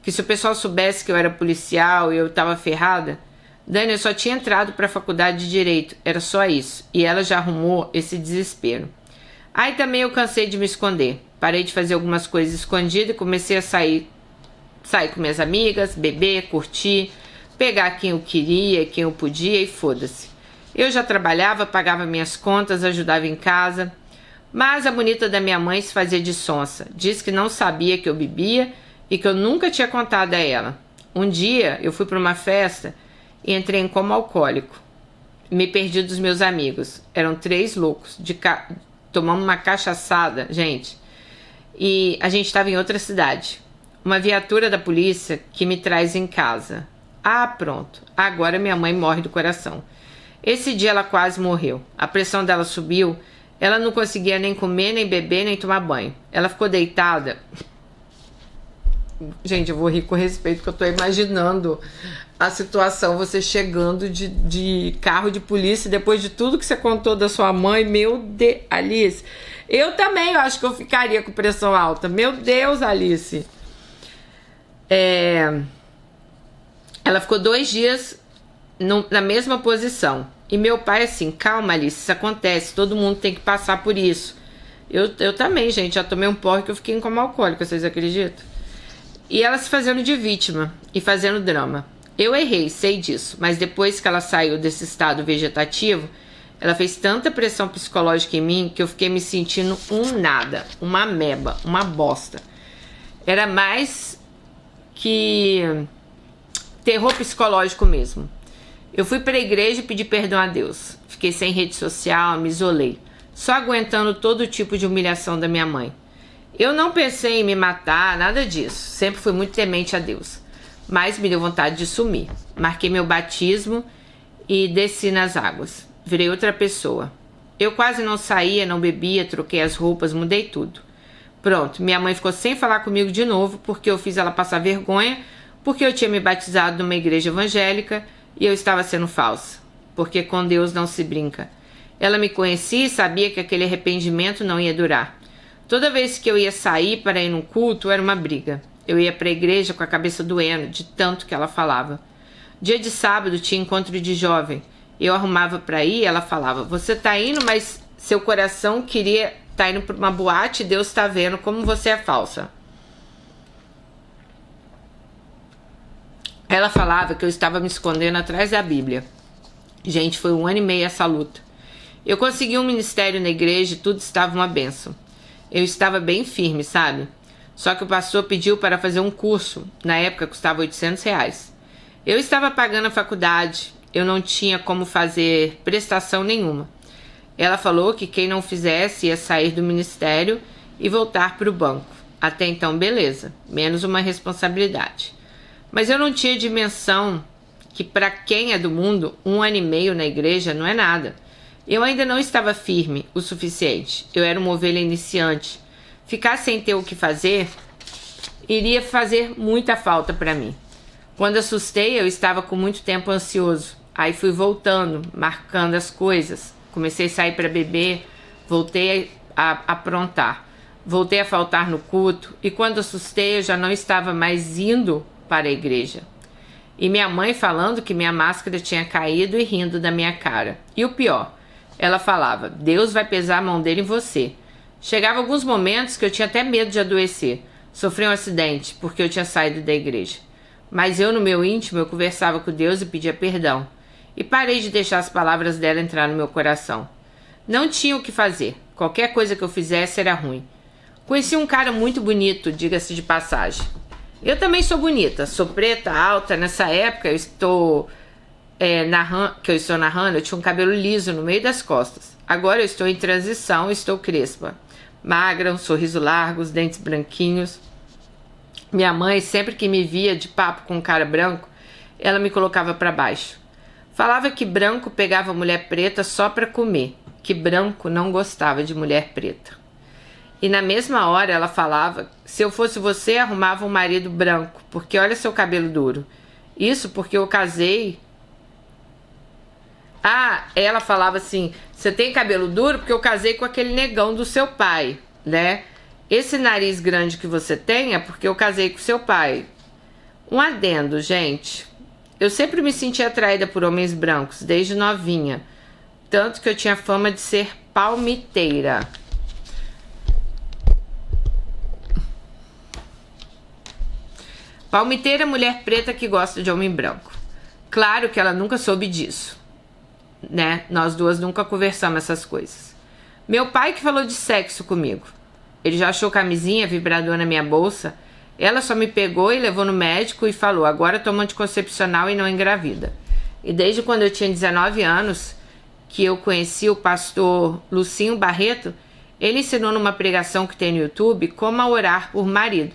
que se o pessoal soubesse que eu era policial e eu tava ferrada... Dani, eu só tinha entrado para a faculdade de Direito, era só isso, e ela já arrumou esse desespero. Aí também eu cansei de me esconder, parei de fazer algumas coisas escondidas e comecei a sair com minhas amigas, beber, curtir, pegar quem eu queria, quem eu podia e foda-se. Eu já trabalhava, pagava minhas contas, ajudava em casa, mas a bonita da minha mãe se fazia de sonsa, disse que não sabia que eu bebia e que eu nunca tinha contado a ela. Um dia eu fui para uma festa e entrei em coma alcoólico. Me perdi dos meus amigos. Eram 3 loucos. Tomamos uma cachaçada, gente. E a gente estava em outra cidade. Uma viatura da polícia que me traz em casa. Ah, pronto. Agora minha mãe morre do coração. Esse dia ela quase morreu. A pressão dela subiu. Ela não conseguia nem comer, nem beber, nem tomar banho. Ela ficou deitada Gente, eu vou rir com respeito, porque eu tô imaginando a situação, você chegando de carro de polícia, depois de tudo que você contou da sua mãe. Meu Deus, Alice, eu também, eu acho que eu ficaria com pressão alta. Meu Deus, Alice. Ela ficou 2 dias na mesma posição. E meu pai assim, calma, Alice, isso acontece, todo mundo tem que passar por isso. Eu também, gente, já tomei um porre que eu fiquei em coma alcoólica, vocês acreditam? E ela se fazendo de vítima e fazendo drama. Eu errei, sei disso, mas depois que ela saiu desse estado vegetativo, ela fez tanta pressão psicológica em mim que eu fiquei me sentindo um nada, uma ameba, uma bosta. Era mais que terror psicológico mesmo. Eu fui para a igreja e pedi perdão a Deus. Fiquei sem rede social, me isolei, só aguentando todo tipo de humilhação da minha mãe. Eu não pensei em me matar, nada disso. Sempre fui muito temente a Deus. Mas me deu vontade de sumir. Marquei meu batismo e desci nas águas. Virei outra pessoa. Eu quase não saía, não bebia, troquei as roupas, mudei tudo. Pronto, minha mãe ficou sem falar comigo de novo porque eu fiz ela passar vergonha, porque eu tinha me batizado numa igreja evangélica e eu estava sendo falsa. Porque com Deus não se brinca. Ela me conhecia e sabia que aquele arrependimento não ia durar. Toda vez que eu ia sair para ir num culto, era uma briga. Eu ia para a igreja com a cabeça doendo, de tanto que ela falava. Dia de sábado tinha encontro de jovem. Eu arrumava para ir, ela falava, você tá indo, mas seu coração queria tá indo para uma boate e Deus tá vendo como você é falsa. Ela falava que eu estava me escondendo atrás da Bíblia. Gente, foi 1 ano e meio essa luta. Eu consegui um ministério na igreja e tudo estava uma bênção. Eu estava bem firme, sabe? Só que o pastor pediu para fazer um curso. Na época custava R$800. Eu estava pagando a faculdade. Eu não tinha como fazer prestação nenhuma. Ela falou que quem não fizesse ia sair do ministério e voltar para o banco. Até então, beleza. Menos uma responsabilidade. Mas eu não tinha dimensão que para quem é do mundo, 1 ano e meio na igreja não é nada. Eu ainda não estava firme o suficiente. Eu era uma ovelha iniciante. Ficar sem ter o que fazer iria fazer muita falta para mim. Quando assustei, eu estava com muito tempo ansioso. Aí fui voltando, marcando as coisas. Comecei a sair para beber, voltei a aprontar. Voltei a faltar no culto e quando assustei, eu já não estava mais indo para a igreja. E minha mãe falando que minha máscara tinha caído e rindo da minha cara. E o pior, ela falava, Deus vai pesar a mão dele em você. Chegava alguns momentos que eu tinha até medo de adoecer. Sofri um acidente porque eu tinha saído da igreja. Mas eu, no meu íntimo, eu conversava com Deus e pedia perdão. E parei de deixar as palavras dela entrar no meu coração. Não tinha o que fazer. Qualquer coisa que eu fizesse era ruim. Conheci um cara muito bonito, diga-se de passagem. Eu também sou bonita. Sou preta, alta. Nessa época eu estou narrando, eu tinha um cabelo liso no meio das costas. Agora eu estou em transição, estou crespa. Magra, um sorriso largo, os dentes branquinhos. Minha mãe, sempre que me via de papo com um cara branco, ela me colocava para baixo. Falava que branco pegava mulher preta só para comer, que branco não gostava de mulher preta. E na mesma hora ela falava, se eu fosse você, arrumava um marido branco, porque olha seu cabelo duro. Isso porque eu casei. Ela falava assim, você tem cabelo duro porque eu casei com aquele negão do seu pai, né? Esse nariz grande que você tem é porque eu casei com seu pai. Um adendo, gente. Eu sempre me senti atraída por homens brancos, desde novinha. Tanto que eu tinha fama de ser palmiteira. Palmiteira é mulher preta que gosta de homem branco. Claro que ela nunca soube disso, né? Nós duas nunca conversamos essas coisas. Meu pai que falou de sexo comigo. Ele já achou camisinha, vibrador na minha bolsa. Ela só me pegou e levou no médico e falou, agora toma anticoncepcional e não engravida. E desde quando eu tinha 19 anos, que eu conheci o pastor Lucinho Barreto, ele ensinou numa pregação que tem no YouTube como a orar por marido.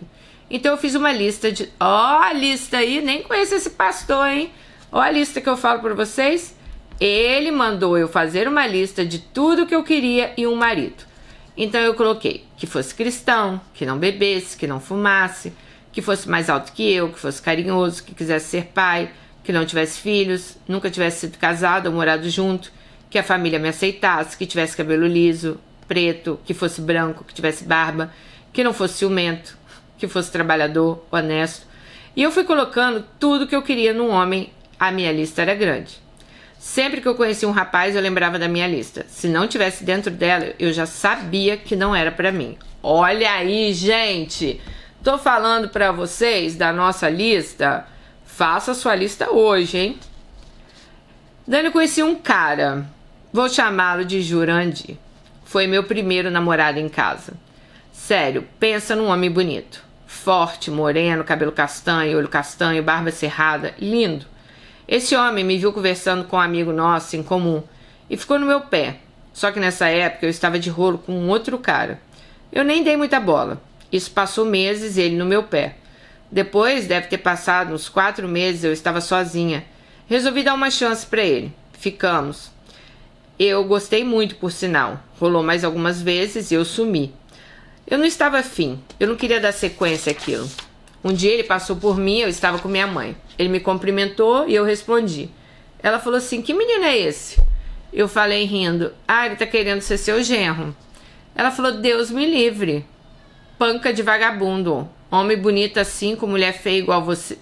Então eu fiz uma lista de... a lista aí, nem conheço esse pastor, hein? A lista que eu falo para vocês. Ele mandou eu fazer uma lista de tudo que eu queria e um marido. Então eu coloquei que fosse cristão, que não bebesse, que não fumasse, que fosse mais alto que eu, que fosse carinhoso, que quisesse ser pai, que não tivesse filhos, nunca tivesse sido casado ou morado junto, que a família me aceitasse, que tivesse cabelo liso, preto, que fosse branco, que tivesse barba, que não fosse ciumento, que fosse trabalhador, honesto. E eu fui colocando tudo que eu queria num homem. A minha lista era grande. Sempre que eu conhecia um rapaz, eu lembrava da minha lista. Se não tivesse dentro dela, eu já sabia que não era pra mim. Olha aí, gente! Tô falando pra vocês da nossa lista. Faça a sua lista hoje, hein? Dani, eu conheci um cara. Vou chamá-lo de Jurandir. Foi meu primeiro namorado em casa. Sério, pensa num homem bonito. Forte, moreno, cabelo castanho, olho castanho, barba cerrada. Lindo. Esse homem me viu conversando com um amigo nosso em comum e ficou no meu pé. Só que nessa época eu estava de rolo com um outro cara. Eu nem dei muita bola. Isso passou meses e ele no meu pé. Depois, deve ter passado uns 4 meses, eu estava sozinha. Resolvi dar uma chance pra ele. Ficamos. Eu gostei muito, por sinal. Rolou mais algumas vezes e eu sumi. Eu não estava afim. Eu não queria dar sequência àquilo. Um dia ele passou por mim, eu estava com minha mãe. Ele me cumprimentou e eu respondi. Ela falou assim, que menino é esse? Eu falei rindo, ele tá querendo ser seu genro. Ela falou, Deus me livre. Panca de vagabundo. Homem bonito assim, com mulher feia igual você.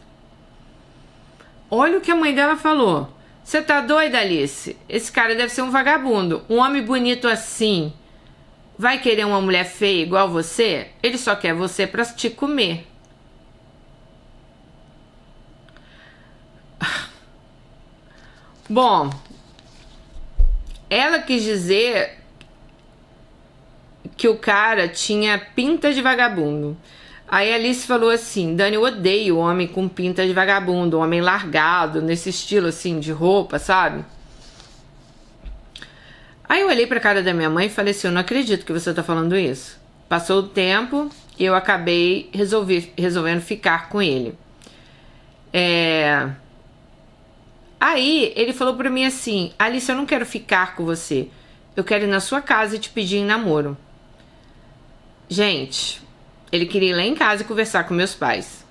Olha o que a mãe dela falou. Você tá doida, Alice? Esse cara deve ser um vagabundo. Um homem bonito assim vai querer uma mulher feia igual você? Ele só quer você pra te comer. Bom, ela quis dizer que o cara tinha pinta de vagabundo. Aí a Alice falou assim, Dani, eu odeio homem com pinta de vagabundo, homem largado, nesse estilo assim, de roupa, sabe? Aí eu olhei pra cara da minha mãe e falei assim, eu não acredito que você tá falando isso. Passou o tempo e eu acabei resolvendo ficar com ele. Aí ele falou pra mim assim, Alice, eu não quero ficar com você. Eu quero ir na sua casa e te pedir em namoro. Gente, ele queria ir lá em casa e conversar com meus pais.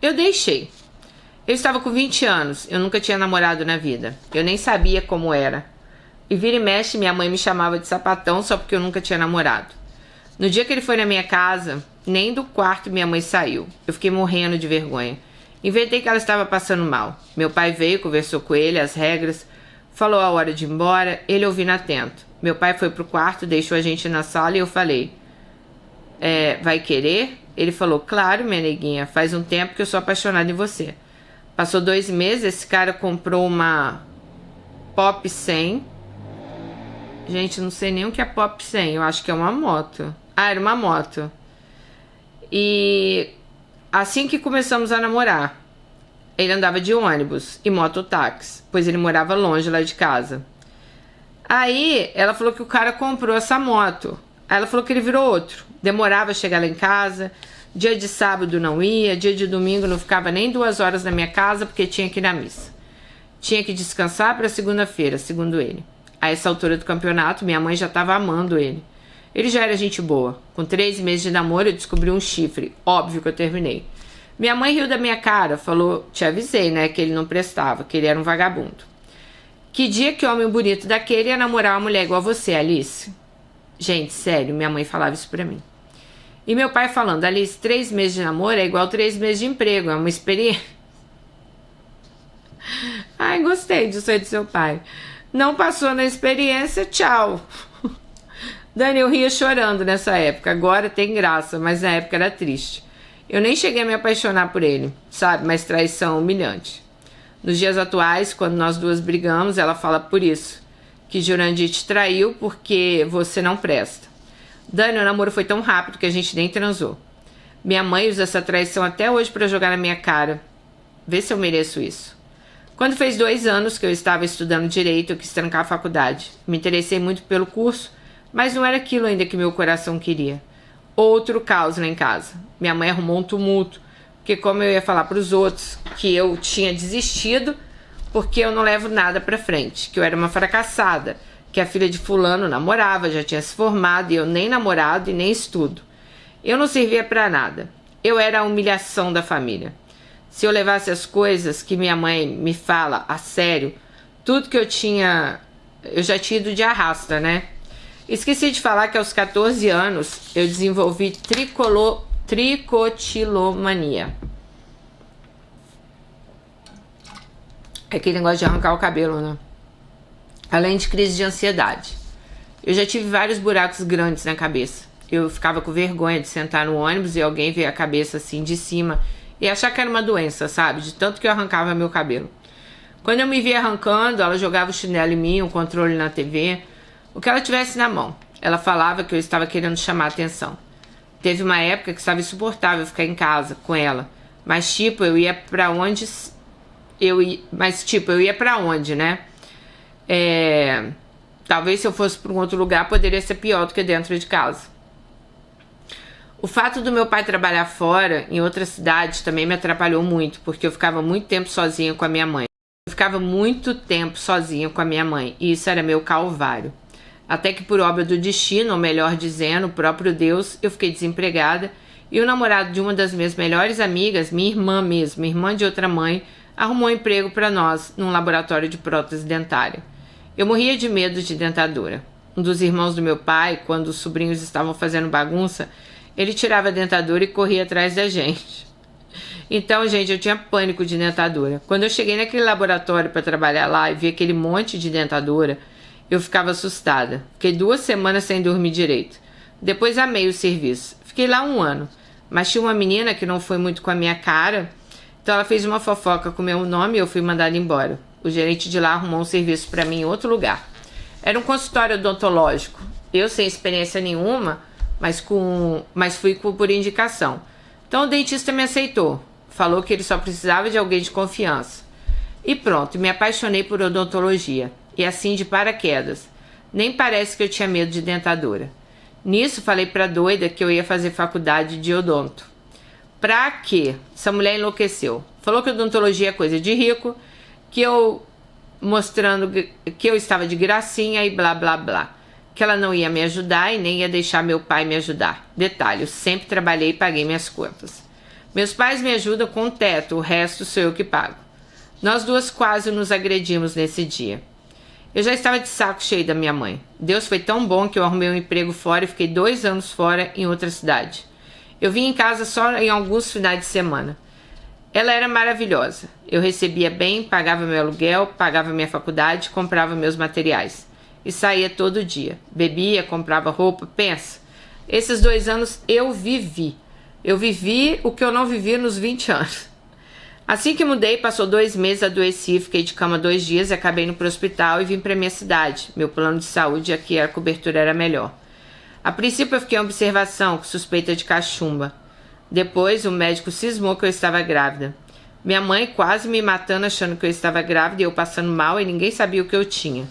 Eu deixei. Eu estava com 20 anos, eu nunca tinha namorado na vida. Eu nem sabia como era. E vira e mexe, minha mãe me chamava de sapatão só porque eu nunca tinha namorado. No dia que ele foi na minha casa, nem do quarto minha mãe saiu. Eu fiquei morrendo de vergonha. Inventei que ela estava passando mal. Meu pai veio, conversou com ele, as regras, falou a hora de ir embora, ele ouvindo atento. Meu pai foi pro quarto, deixou a gente na sala e eu falei, vai querer? Ele falou, claro, minha neguinha, faz um tempo que eu sou apaixonada em você. Passou 2 meses, esse cara comprou uma Pop 100. Gente, não sei nem o que é Pop 100, eu acho que é uma moto. Era uma moto. E assim que começamos a namorar, ele andava de ônibus e mototáxi, pois ele morava longe lá de casa. Aí ela falou que o cara comprou essa moto. Aí ela falou que ele virou outro. Demorava a chegar lá em casa. Dia de sábado não ia. Dia de domingo não ficava nem 2 horas na minha casa porque tinha que ir na missa. Tinha que descansar para segunda-feira, segundo ele. A essa altura do campeonato, minha mãe já estava amando ele. Ele já era gente boa. Com 3 meses de namoro, eu descobri um chifre. Óbvio que eu terminei. Minha mãe riu da minha cara. Falou, te avisei, né, que ele não prestava, que ele era um vagabundo. Que dia que homem bonito daquele ia namorar uma mulher igual a você, Alice? Gente, sério, minha mãe falava isso pra mim. E meu pai falando, Alice, 3 meses de namoro é igual 3 meses de emprego, é uma experiência. Ai, gostei disso aí do seu pai. Não passou na experiência, tchau. Dani, eu ria chorando nessa época, agora tem graça, mas na época era triste. Eu nem cheguei a me apaixonar por ele, sabe, mas traição humilhante. Nos dias atuais, quando nós duas brigamos, ela fala por isso, que Jurandir te traiu porque você não presta. Dani, o namoro foi tão rápido que a gente nem transou. Minha mãe usa essa traição até hoje pra jogar na minha cara. Vê se eu mereço isso. Quando fez 2 anos que eu estava estudando Direito, eu quis trancar a faculdade. Me interessei muito pelo curso, mas não era aquilo ainda que meu coração queria. Outro caos lá em casa. Minha mãe arrumou um tumulto, porque como eu ia falar para os outros que eu tinha desistido, porque eu não levo nada para frente, que eu era uma fracassada, que a filha de fulano namorava, já tinha se formado, e eu nem namorado e nem estudo. Eu não servia para nada. Eu era a humilhação da família. Se eu levasse as coisas que minha mãe me fala a sério, tudo que eu já tinha ido de arrasta, né? Esqueci de falar que aos 14 anos eu desenvolvi tricotilomania. É aquele negócio de arrancar o cabelo, né? Além de crise de ansiedade. Eu já tive vários buracos grandes na cabeça. Eu ficava com vergonha de sentar no ônibus e alguém ver a cabeça assim de cima e achar que era uma doença, sabe? De tanto que eu arrancava meu cabelo. Quando eu me via arrancando, ela jogava o chinelo em mim, o controle na TV, o que ela tivesse na mão. Ela falava que eu estava querendo chamar atenção. Teve uma época que estava insuportável ficar em casa com ela. Mas tipo, eu ia pra onde, né? Talvez se eu fosse para um outro lugar poderia ser pior do que dentro de casa. O fato do meu pai trabalhar fora, em outra cidade, também me atrapalhou muito, porque eu ficava muito tempo sozinha com a minha mãe. E isso era meu calvário. Até que por obra do destino, ou melhor dizendo, o próprio Deus, eu fiquei desempregada e o namorado de uma das minhas melhores amigas, minha irmã mesmo, irmã de outra mãe, arrumou um emprego para nós num laboratório de prótese dentária. Eu morria de medo de dentadura. Um dos irmãos do meu pai, quando os sobrinhos estavam fazendo bagunça, ele tirava a dentadura e corria atrás da gente. Então, gente, eu tinha pânico de dentadura. Quando eu cheguei naquele laboratório para trabalhar lá e vi aquele monte de dentadura, eu ficava assustada. Fiquei 2 semanas sem dormir direito. Depois amei o serviço. Fiquei lá 1 ano. Mas tinha uma menina que não foi muito com a minha cara, então ela fez uma fofoca com o meu nome e eu fui mandada embora. O gerente de lá arrumou um serviço para mim em outro lugar. Era um consultório odontológico. Eu sem experiência nenhuma, mas fui por indicação. Então o dentista me aceitou. Falou que ele só precisava de alguém de confiança. E pronto, me apaixonei por odontologia. E assim de paraquedas. Nem parece que eu tinha medo de dentadura. Nisso falei pra doida que eu ia fazer faculdade de odonto. Pra quê? Essa mulher enlouqueceu. Falou que odontologia é coisa de rico, que eu mostrando que eu estava de gracinha e blá blá blá. Que ela não ia me ajudar e nem ia deixar meu pai me ajudar. Detalhe, eu sempre trabalhei e paguei minhas contas. Meus pais me ajudam com o teto, o resto sou eu que pago. Nós duas quase nos agredimos nesse dia. Eu já estava de saco cheio da minha mãe. Deus foi tão bom que eu arrumei um emprego fora e fiquei 2 anos fora em outra cidade. Eu vim em casa só em alguns finais de semana. Ela era maravilhosa. Eu recebia bem, pagava meu aluguel, pagava minha faculdade, comprava meus materiais. E saía todo dia. Bebia, comprava roupa, pensa. Esses 2 anos eu vivi. Eu vivi o que eu não vivi nos 20 anos. Assim que mudei, passou 2 meses, adoeci, fiquei de cama 2 dias, acabei indo para o hospital e vim para minha cidade. Meu plano de saúde aqui, a cobertura era melhor. A princípio eu fiquei em observação, com suspeita de cachumba. Depois o médico cismou que eu estava grávida. Minha mãe quase me matando achando que eu estava grávida e eu passando mal e ninguém sabia o que eu tinha.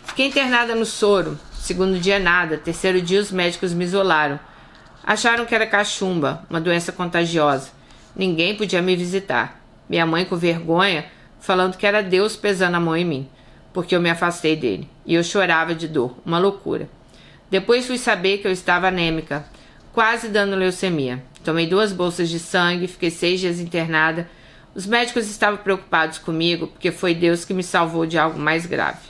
Fiquei internada no soro. 2º dia nada, 3º dia os médicos me isolaram. Acharam que era cachumba, uma doença contagiosa. Ninguém podia me visitar. Minha mãe com vergonha, falando que era Deus pesando a mão em mim, porque eu me afastei dele. E eu chorava de dor, uma loucura. Depois fui saber que eu estava anêmica, quase dando leucemia. Tomei 2 bolsas de sangue, fiquei 6 dias internada. Os médicos estavam preocupados comigo, porque foi Deus que me salvou de algo mais grave.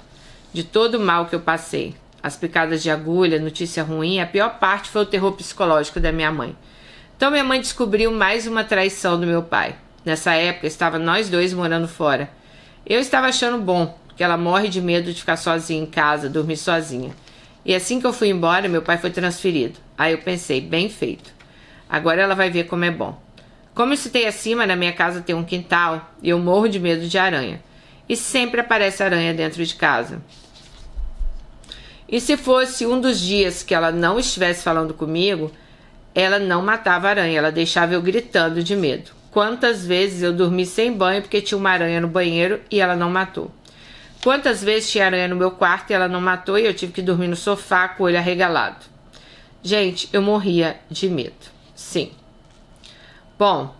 De todo o mal que eu passei. As picadas de agulha, notícia ruim, a pior parte foi o terror psicológico da minha mãe. Então minha mãe descobriu mais uma traição do meu pai. Nessa época, estava nós 2 morando fora. Eu estava achando bom, porque ela morre de medo de ficar sozinha em casa, dormir sozinha. E assim que eu fui embora, meu pai foi transferido. Aí eu pensei, bem feito. Agora ela vai ver como é bom. Como eu citei acima, na minha casa tem um quintal e eu morro de medo de aranha. E sempre aparece aranha dentro de casa. E se fosse um dos dias que ela não estivesse falando comigo, ela não matava a aranha, ela deixava eu gritando de medo. Quantas vezes eu dormi sem banho porque tinha uma aranha no banheiro e ela não matou. Quantas vezes tinha aranha no meu quarto e ela não matou e eu tive que dormir no sofá com o olho arregalado. Gente, eu morria de medo. Sim. Bom,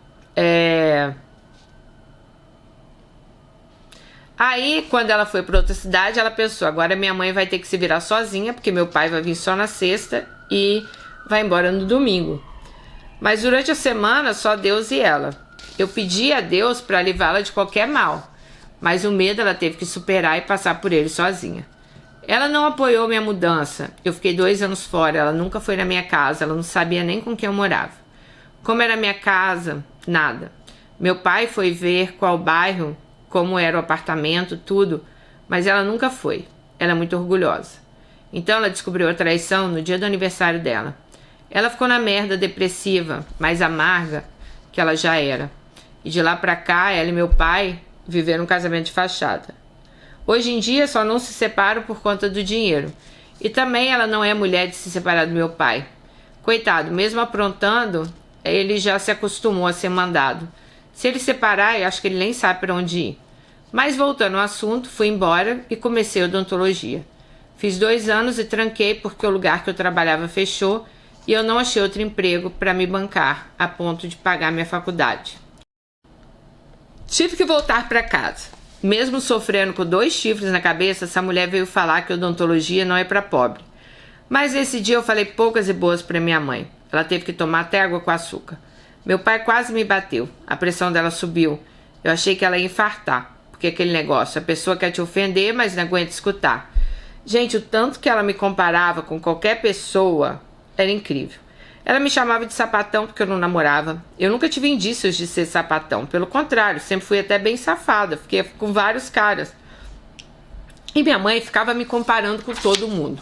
Aí, quando ela foi para outra cidade, ela pensou, agora minha mãe vai ter que se virar sozinha, porque meu pai vai vir só na sexta e vai embora no domingo. Mas durante a semana, só Deus e ela. Eu pedi a Deus para livrá-la de qualquer mal, mas o medo ela teve que superar e passar por ele sozinha. Ela não apoiou minha mudança. Eu fiquei 2 anos fora, ela nunca foi na minha casa, ela não sabia nem com quem eu morava. Como era minha casa? Nada. Meu pai foi ver qual bairro, como era o apartamento, tudo, mas ela nunca foi. Ela é muito orgulhosa. Então ela descobriu a traição no dia do aniversário dela. Ela ficou na merda, depressiva, mais amarga que ela já era. E de lá pra cá, ela e meu pai viveram um casamento de fachada. Hoje em dia só não se separam por conta do dinheiro. E também ela não é mulher de se separar do meu pai. Coitado, mesmo aprontando, ele já se acostumou a ser mandado. Se ele separar, eu acho que ele nem sabe para onde ir. Mas voltando ao assunto, fui embora e comecei odontologia. Fiz 2 anos e tranquei porque o lugar que eu trabalhava fechou e eu não achei outro emprego para me bancar, a ponto de pagar minha faculdade. Tive que voltar para casa. Mesmo sofrendo com 2 chifres na cabeça, essa mulher veio falar que odontologia não é para pobre. Mas nesse dia eu falei poucas e boas para minha mãe. Ela teve que tomar até água com açúcar. Meu pai quase me bateu. A pressão dela subiu. Eu achei que ela ia infartar. Porque aquele negócio, a pessoa quer te ofender, mas não aguenta escutar. Gente, o tanto que ela me comparava com qualquer pessoa era incrível. Ela me chamava de sapatão porque eu não namorava. Eu nunca tive indícios de ser sapatão. Pelo contrário, sempre fui até bem safada. Fiquei com vários caras. E minha mãe ficava me comparando com todo mundo.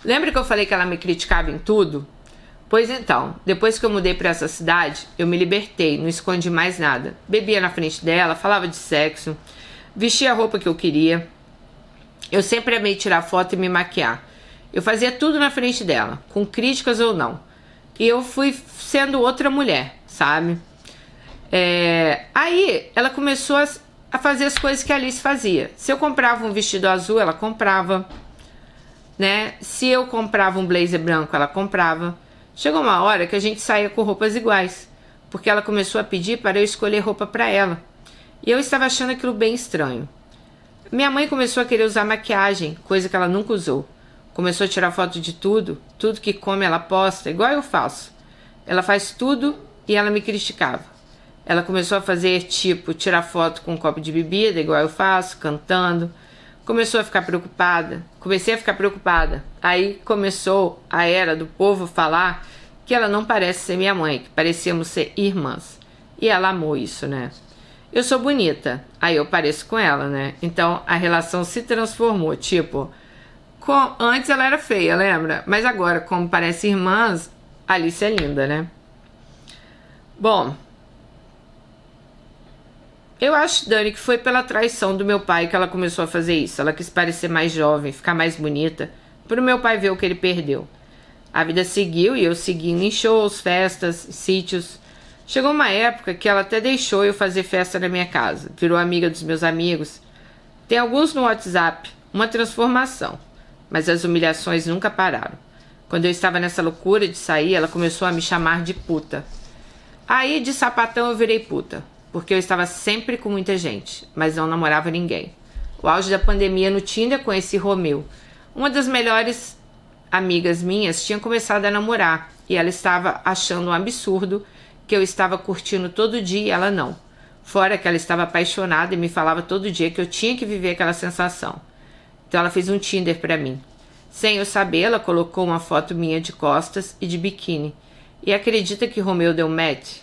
Lembra que eu falei que ela me criticava em tudo? Pois então, depois que eu mudei para essa cidade, eu me libertei, não escondi mais nada. Bebia na frente dela, falava de sexo, vestia a roupa que eu queria. Eu sempre amei tirar foto e me maquiar. Eu fazia tudo na frente dela, com críticas ou não. E eu fui sendo outra mulher, sabe? Aí ela começou a fazer as coisas que a Alice fazia. Se eu comprava um vestido azul, ela comprava, né? Se eu comprava um blazer branco, ela comprava. Chegou uma hora que a gente saía com roupas iguais, porque ela começou a pedir para eu escolher roupa para ela. E eu estava achando aquilo bem estranho. Minha mãe começou a querer usar maquiagem, coisa que ela nunca usou. Começou a tirar foto de tudo que come ela posta, igual eu faço. Ela faz tudo e ela me criticava. Ela começou a fazer, tipo, tirar foto com um copo de bebida, igual eu faço, cantando. Começou a ficar preocupada. Comecei a ficar preocupada. Aí começou a era do povo falar que ela não parece ser minha mãe, que parecíamos ser irmãs. E ela amou isso, né? Eu sou bonita, aí eu pareço com ela, né? Então a relação se transformou, tipo... Antes ela era feia, lembra? Mas agora, como parece irmãs, a Alice é linda, né? Bom... Eu acho, Dani, que foi pela traição do meu pai que ela começou a fazer isso. Ela quis parecer mais jovem, ficar mais bonita, para o meu pai ver o que ele perdeu. A vida seguiu e eu seguindo em shows, festas, sítios. Chegou uma época que ela até deixou eu fazer festa na minha casa. Virou amiga dos meus amigos. Tem alguns no WhatsApp. Uma transformação. Mas as humilhações nunca pararam. Quando eu estava nessa loucura de sair, ela começou a me chamar de puta. Aí, de sapatão, eu virei puta. Porque eu estava sempre com muita gente, mas não namorava ninguém. O auge da pandemia no Tinder conheci Romeu. Uma das melhores amigas minhas tinha começado a namorar e ela estava achando um absurdo que eu estava curtindo todo dia e ela não. Fora que ela estava apaixonada e me falava todo dia que eu tinha que viver aquela sensação. Então ela fez um Tinder pra mim. Sem eu saber, ela colocou uma foto minha de costas e de biquíni. E acredita que Romeu deu match?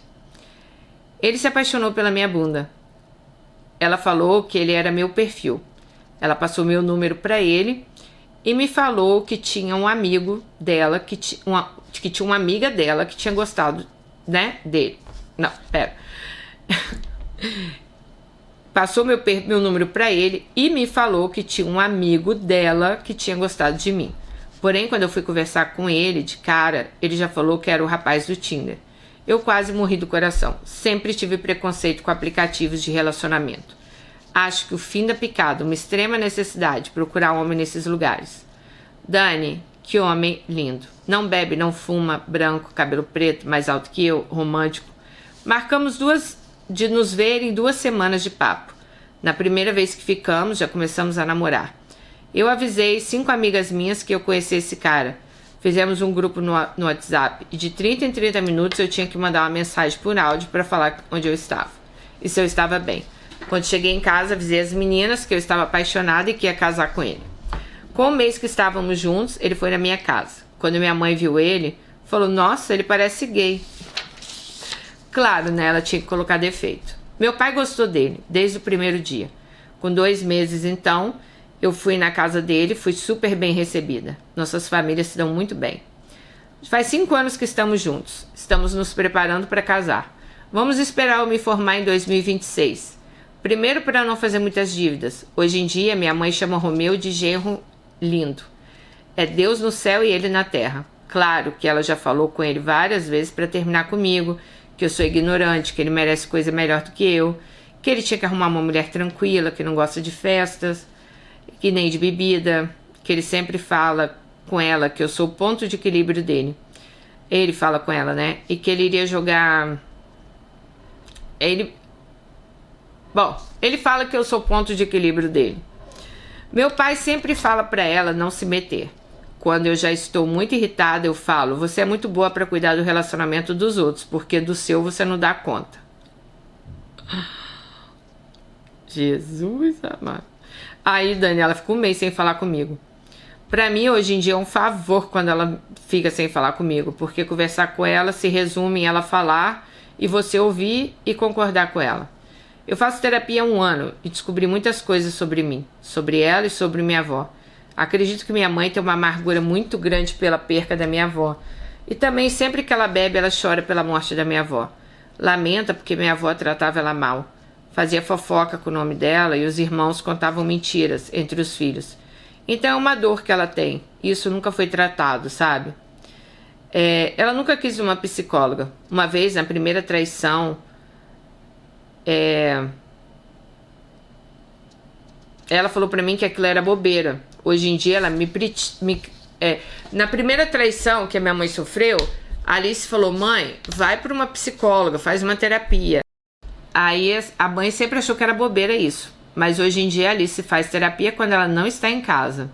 Ele se apaixonou pela minha bunda. Ela falou que ele era meu perfil. Ela passou meu número para ele e me falou que tinha um amigo dela, que tinha uma amiga dela que tinha gostado, né, dele. Não, pera. Passou meu número para ele e me falou que tinha um amigo dela que tinha gostado de mim. Porém, quando eu fui conversar com ele de cara, ele já falou que era o rapaz do Tinder. Eu quase morri do coração. Sempre tive preconceito com aplicativos de relacionamento. Acho que o fim da picada, uma extrema necessidade procurar um homem nesses lugares. Dani, que homem lindo. Não bebe, não fuma, branco, cabelo preto, mais alto que eu, romântico. Marcamos de nos ver em 2 semanas de papo. Na primeira vez que ficamos, já começamos a namorar. Eu avisei 5 amigas minhas que eu conhecia esse cara, Fizemos um grupo no WhatsApp e de 30 em 30 minutos eu tinha que mandar uma mensagem por áudio para falar onde eu estava e se eu estava bem. Quando cheguei em casa, avisei as meninas que eu estava apaixonada e que ia casar com ele. Com o mês que estávamos juntos, ele foi na minha casa. Quando minha mãe viu ele, falou: nossa, ele parece gay. Claro, né? Ela tinha que colocar defeito. Meu pai gostou dele desde o primeiro dia. Com 2 meses, então, eu fui na casa dele, fui super bem recebida. Nossas famílias se dão muito bem. Faz 5 anos que estamos juntos. Estamos nos preparando para casar. Vamos esperar eu me formar em 2026. Primeiro, para não fazer muitas dívidas. Hoje em dia, minha mãe chama Romeu de genro lindo. É Deus no céu e ele na terra. Claro que ela já falou com ele várias vezes para terminar comigo, que eu sou ignorante, que ele merece coisa melhor do que eu, que ele tinha que arrumar uma mulher tranquila, que não gosta de festas, que nem de bebida, que ele sempre fala com ela que eu sou o ponto de equilíbrio dele. Ele fala com ela, né? E que ele iria jogar... Ele fala que eu sou o ponto de equilíbrio dele. Meu pai sempre fala pra ela não se meter. Quando eu já estou muito irritada, eu falo: você é muito boa pra cuidar do relacionamento dos outros, porque do seu você não dá conta. Jesus amado. Aí, Daniela ficou um mês sem falar comigo. Pra mim, hoje em dia, é um favor quando ela fica sem falar comigo, porque conversar com ela se resume em ela falar e você ouvir e concordar com ela. Eu faço terapia há 1 ano e descobri muitas coisas sobre mim, sobre ela e sobre minha avó. Acredito que minha mãe tem uma amargura muito grande pela perca da minha avó. E também, sempre que ela bebe, ela chora pela morte da minha avó. Lamenta porque minha avó tratava ela mal. Fazia fofoca com o nome dela e os irmãos contavam mentiras entre os filhos. Então é uma dor que ela tem. Isso nunca foi tratado, sabe? Ela nunca quis uma psicóloga. Uma vez, na primeira traição, ela falou pra mim que aquilo era bobeira. Hoje em dia ela na primeira traição que a minha mãe sofreu, a Alice falou: mãe, vai pra uma psicóloga, faz uma terapia. Aí a mãe sempre achou que era bobeira isso. Mas hoje em dia a Alice faz terapia quando ela não está em casa.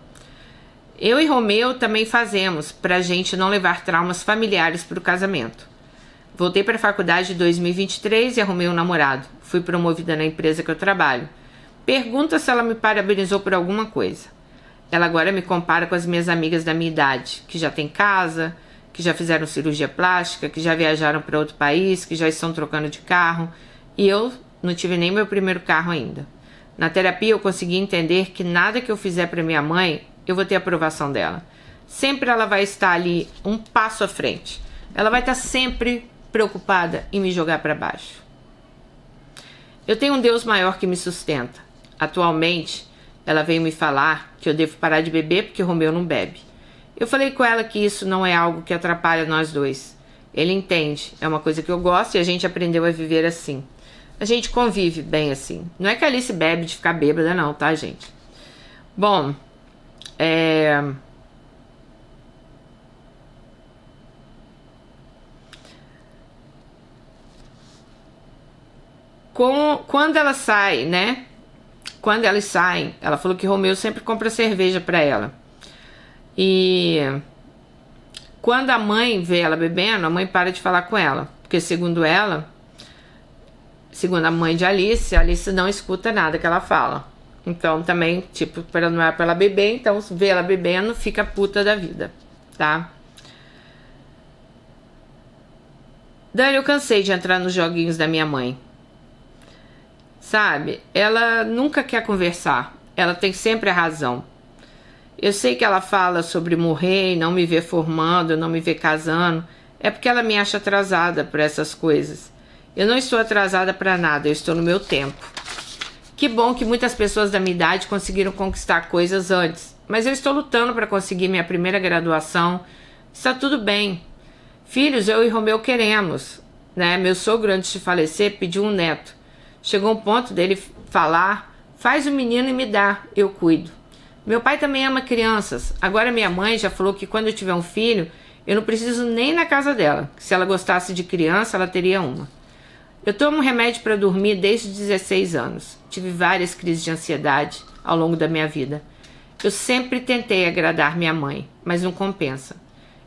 Eu e Romeu também fazemos, pra gente não levar traumas familiares pro casamento. Voltei para a faculdade em 2023 e arrumei um namorado. Fui promovida na empresa que eu trabalho. Pergunta se ela me parabenizou por alguma coisa. Ela agora me compara com as minhas amigas da minha idade, que já têm casa, que já fizeram cirurgia plástica, que já viajaram para outro país, que já estão trocando de carro. E eu não tive nem meu primeiro carro ainda. Na terapia eu consegui entender que nada que eu fizer para minha mãe, eu vou ter a aprovação dela. Sempre ela vai estar ali um passo à frente. Ela vai estar sempre preocupada em me jogar para baixo. Eu tenho um Deus maior que me sustenta. Atualmente, ela veio me falar que eu devo parar de beber porque o Romeu não bebe. Eu falei com ela que isso não é algo que atrapalha nós dois. Ele entende, é uma coisa que eu gosto e a gente aprendeu a viver assim. A gente convive bem assim. Não é que a Alice bebe de ficar bêbada não, tá, gente? Bom, quando ela sai, né? Quando elas saem, ela falou que Romeu sempre compra cerveja pra ela. E quando a mãe vê ela bebendo, a mãe para de falar com ela. Porque segundo ela, segundo a mãe de Alice, a Alice não escuta nada que ela fala. Então também, tipo, não é pra ela beber, então vê ela bebendo, fica puta da vida, tá? Dani, eu cansei de entrar nos joguinhos da minha mãe. Sabe? Ela nunca quer conversar. Ela tem sempre a razão. Eu sei que ela fala sobre morrer e não me ver formando, não me ver casando. É porque ela me acha atrasada para essas coisas. Eu não estou atrasada para nada, eu estou no meu tempo. Que bom que muitas pessoas da minha idade conseguiram conquistar coisas antes. Mas eu estou lutando para conseguir minha primeira graduação. Está tudo bem. Filhos, eu e Romeu queremos, né? Meu sogro, antes de falecer, pediu um neto. Chegou um ponto dele falar: faz o menino e me dá, eu cuido. Meu pai também ama crianças. Agora minha mãe já falou que quando eu tiver um filho, eu não preciso nem ir na casa dela. Se ela gostasse de criança, ela teria uma. Eu tomo remédio para dormir desde os 16 anos. Tive várias crises de ansiedade ao longo da minha vida. Eu sempre tentei agradar minha mãe, mas não compensa.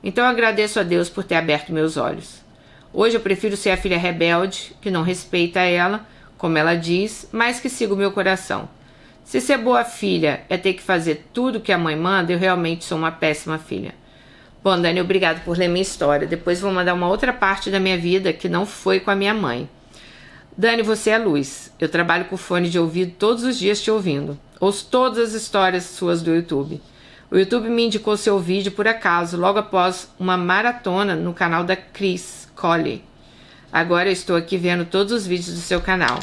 Então eu agradeço a Deus por ter aberto meus olhos. Hoje eu prefiro ser a filha rebelde, que não respeita ela, como ela diz, mas que siga o meu coração. Se ser boa filha é ter que fazer tudo que a mãe manda, eu realmente sou uma péssima filha. Bom, Dani, obrigado por ler minha história. Depois vou mandar uma outra parte da minha vida que não foi com a minha mãe. Dani, você é luz. Eu trabalho com fone de ouvido todos os dias te ouvindo. Ouço todas as histórias suas do YouTube. O YouTube me indicou seu vídeo por acaso, logo após uma maratona no canal da Cris Colley. Agora eu estou aqui vendo todos os vídeos do seu canal.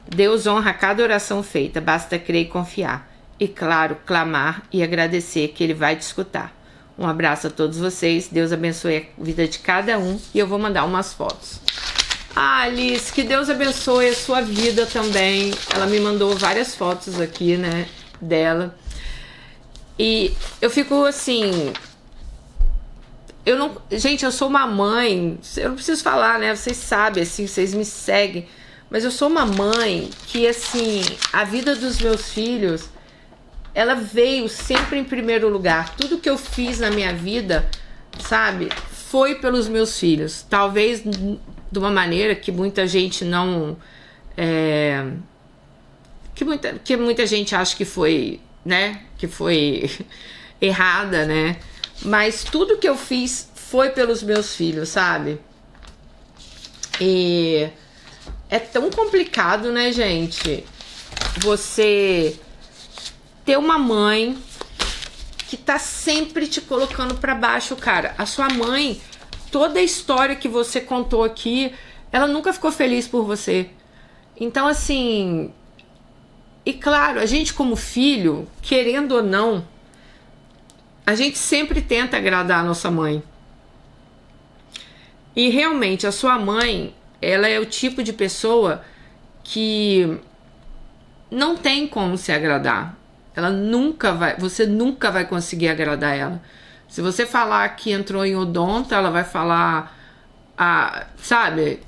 Deus honra cada oração feita, basta crer e confiar. E claro, clamar e agradecer que Ele vai te escutar. Um abraço a todos vocês, Deus abençoe a vida de cada um e eu vou mandar umas fotos. Ah, Alice, que Deus abençoe a sua vida também. Ela me mandou várias fotos aqui, né, dela. E eu fico assim... Gente, eu sou uma mãe... Eu não preciso falar, né? Vocês sabem, assim, vocês me seguem. Mas eu sou uma mãe que, assim... A vida dos meus filhos... Ela veio sempre em primeiro lugar. Tudo que eu fiz na minha vida, sabe? Foi pelos meus filhos. Talvez de uma maneira que muita gente não... Que muita gente acha que foi... né, que foi errada, né, mas tudo que eu fiz foi pelos meus filhos, sabe, e é tão complicado, né, gente, você ter uma mãe que tá sempre te colocando pra baixo, cara. A sua mãe, toda a história que você contou aqui, ela nunca ficou feliz por você, então assim... E claro, a gente como filho, querendo ou não, a gente sempre tenta agradar a nossa mãe. E realmente a sua mãe, ela é o tipo de pessoa que não tem como se agradar. Você nunca vai conseguir agradar ela. Se você falar que entrou em odonto, ela vai falar, sabe?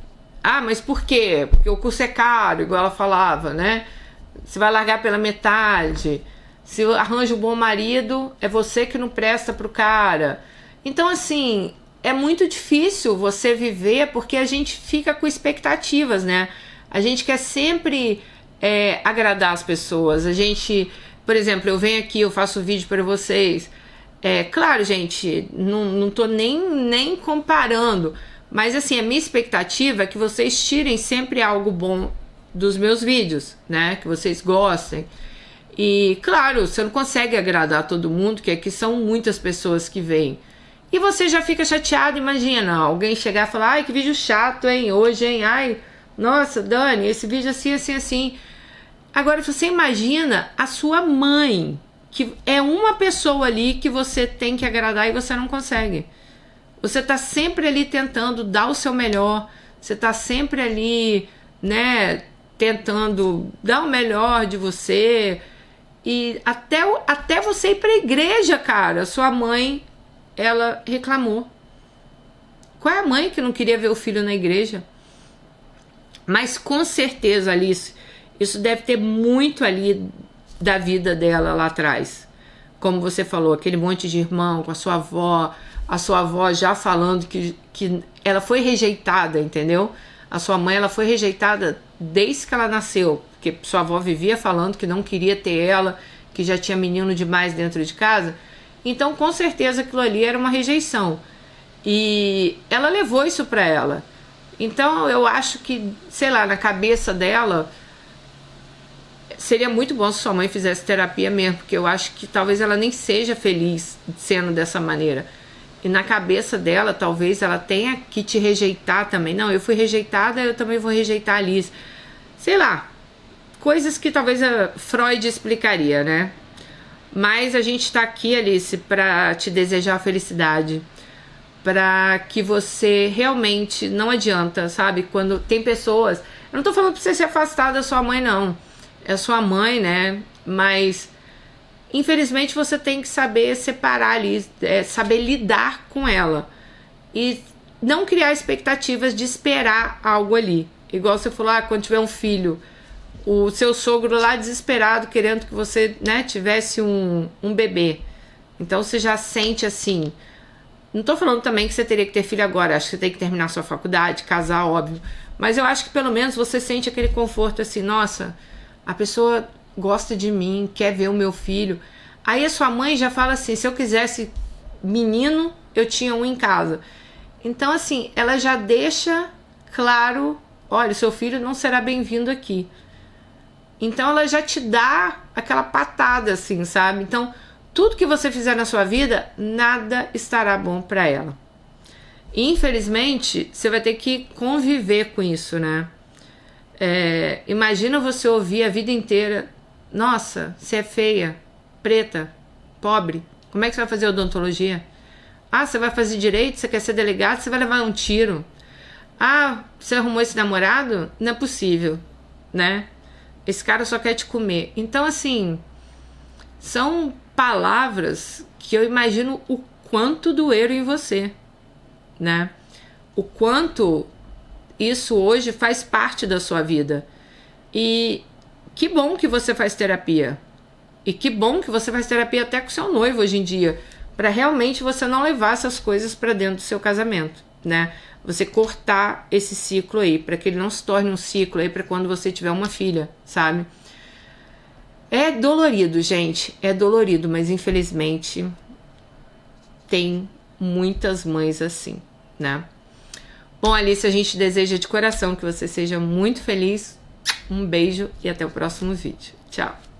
Ah, mas por quê? Porque o curso é caro, igual ela falava, né? Você vai largar pela metade. Se arranja um bom marido, é você que não presta pro cara. Então, assim, é muito difícil você viver porque a gente fica com expectativas, né? A gente quer sempre agradar as pessoas. A gente, por exemplo, eu venho aqui, eu faço vídeo para vocês. Claro, gente, não tô nem comparando. Mas, assim, a minha expectativa é que vocês tirem sempre algo bom dos meus vídeos, né, que vocês gostem. E claro, você não consegue agradar todo mundo, que aqui são muitas pessoas que vêm. E você já fica chateado, imagina, alguém chegar e falar, ai, que vídeo chato, hein, hoje, hein, ai, nossa, Dani, esse vídeo assim, assim, assim. Agora, você imagina a sua mãe, que é uma pessoa ali que você tem que agradar e você não consegue. Você tá sempre ali tentando dar o seu melhor, você tá sempre ali, né, tentando dar o melhor de você. E até você ir pra igreja, cara, sua mãe, ela reclamou. Qual é a mãe que não queria ver o filho na igreja? Mas com certeza, Alice, isso deve ter muito ali da vida dela lá atrás. Como você falou, aquele monte de irmão com a sua avó já falando que ela foi rejeitada, entendeu? A sua mãe, ela foi rejeitada desde que ela nasceu, porque sua avó vivia falando que não queria ter ela, que já tinha menino demais dentro de casa. Então, com certeza, aquilo ali era uma rejeição. E ela levou isso pra ela. Então, eu acho que, sei lá, na cabeça dela, seria muito bom se sua mãe fizesse terapia mesmo, porque eu acho que talvez ela nem seja feliz sendo dessa maneira. E na cabeça dela, talvez ela tenha que te rejeitar também. Não, eu fui rejeitada, eu também vou rejeitar a Alice. Sei lá, coisas que talvez a Freud explicaria, né? Mas a gente tá aqui, Alice, pra te desejar felicidade. Pra que você realmente, não adianta, sabe? Quando tem pessoas... Eu não tô falando pra você se afastar da sua mãe, não. É sua mãe, né? Mas... infelizmente você tem que saber separar ali, saber lidar com ela e não criar expectativas de esperar algo ali. Igual você falou, quando tiver um filho, o seu sogro lá desesperado querendo que você, né, tivesse um bebê. Então você já sente assim, Não tô falando também que você teria que ter filho agora, acho que você tem que terminar sua faculdade, casar, óbvio. Mas eu acho que pelo menos você sente aquele conforto assim, nossa, a pessoa gosta de mim, quer ver o meu filho. Aí a sua mãe já fala assim, se eu quisesse menino, eu tinha um em casa. Então assim, ela já deixa claro, olha, seu filho não será bem-vindo aqui. Então ela já te dá aquela patada assim, sabe? Então tudo que você fizer na sua vida, nada estará bom para ela. Infelizmente, você vai ter que conviver com isso, né? Imagina você ouvir a vida inteira, nossa, você é feia, preta, pobre, como é que você vai fazer odontologia? Ah, você vai fazer direito, você quer ser delegado, você vai levar um tiro. Ah, você arrumou esse namorado? Não é possível, né? Esse cara só quer te comer. Então, assim, são palavras que eu imagino o quanto doeram em você, né? O quanto isso hoje faz parte da sua vida. E que bom que você faz terapia. E que bom que você faz terapia até com seu noivo hoje em dia, para realmente você não levar essas coisas para dentro do seu casamento, né? Você cortar esse ciclo aí, para que ele não se torne um ciclo aí para quando você tiver uma filha, sabe? É dolorido, gente, é dolorido, mas infelizmente tem muitas mães assim, né? Bom, Alice, a gente deseja de coração que você seja muito feliz. Um beijo e até o próximo vídeo. Tchau!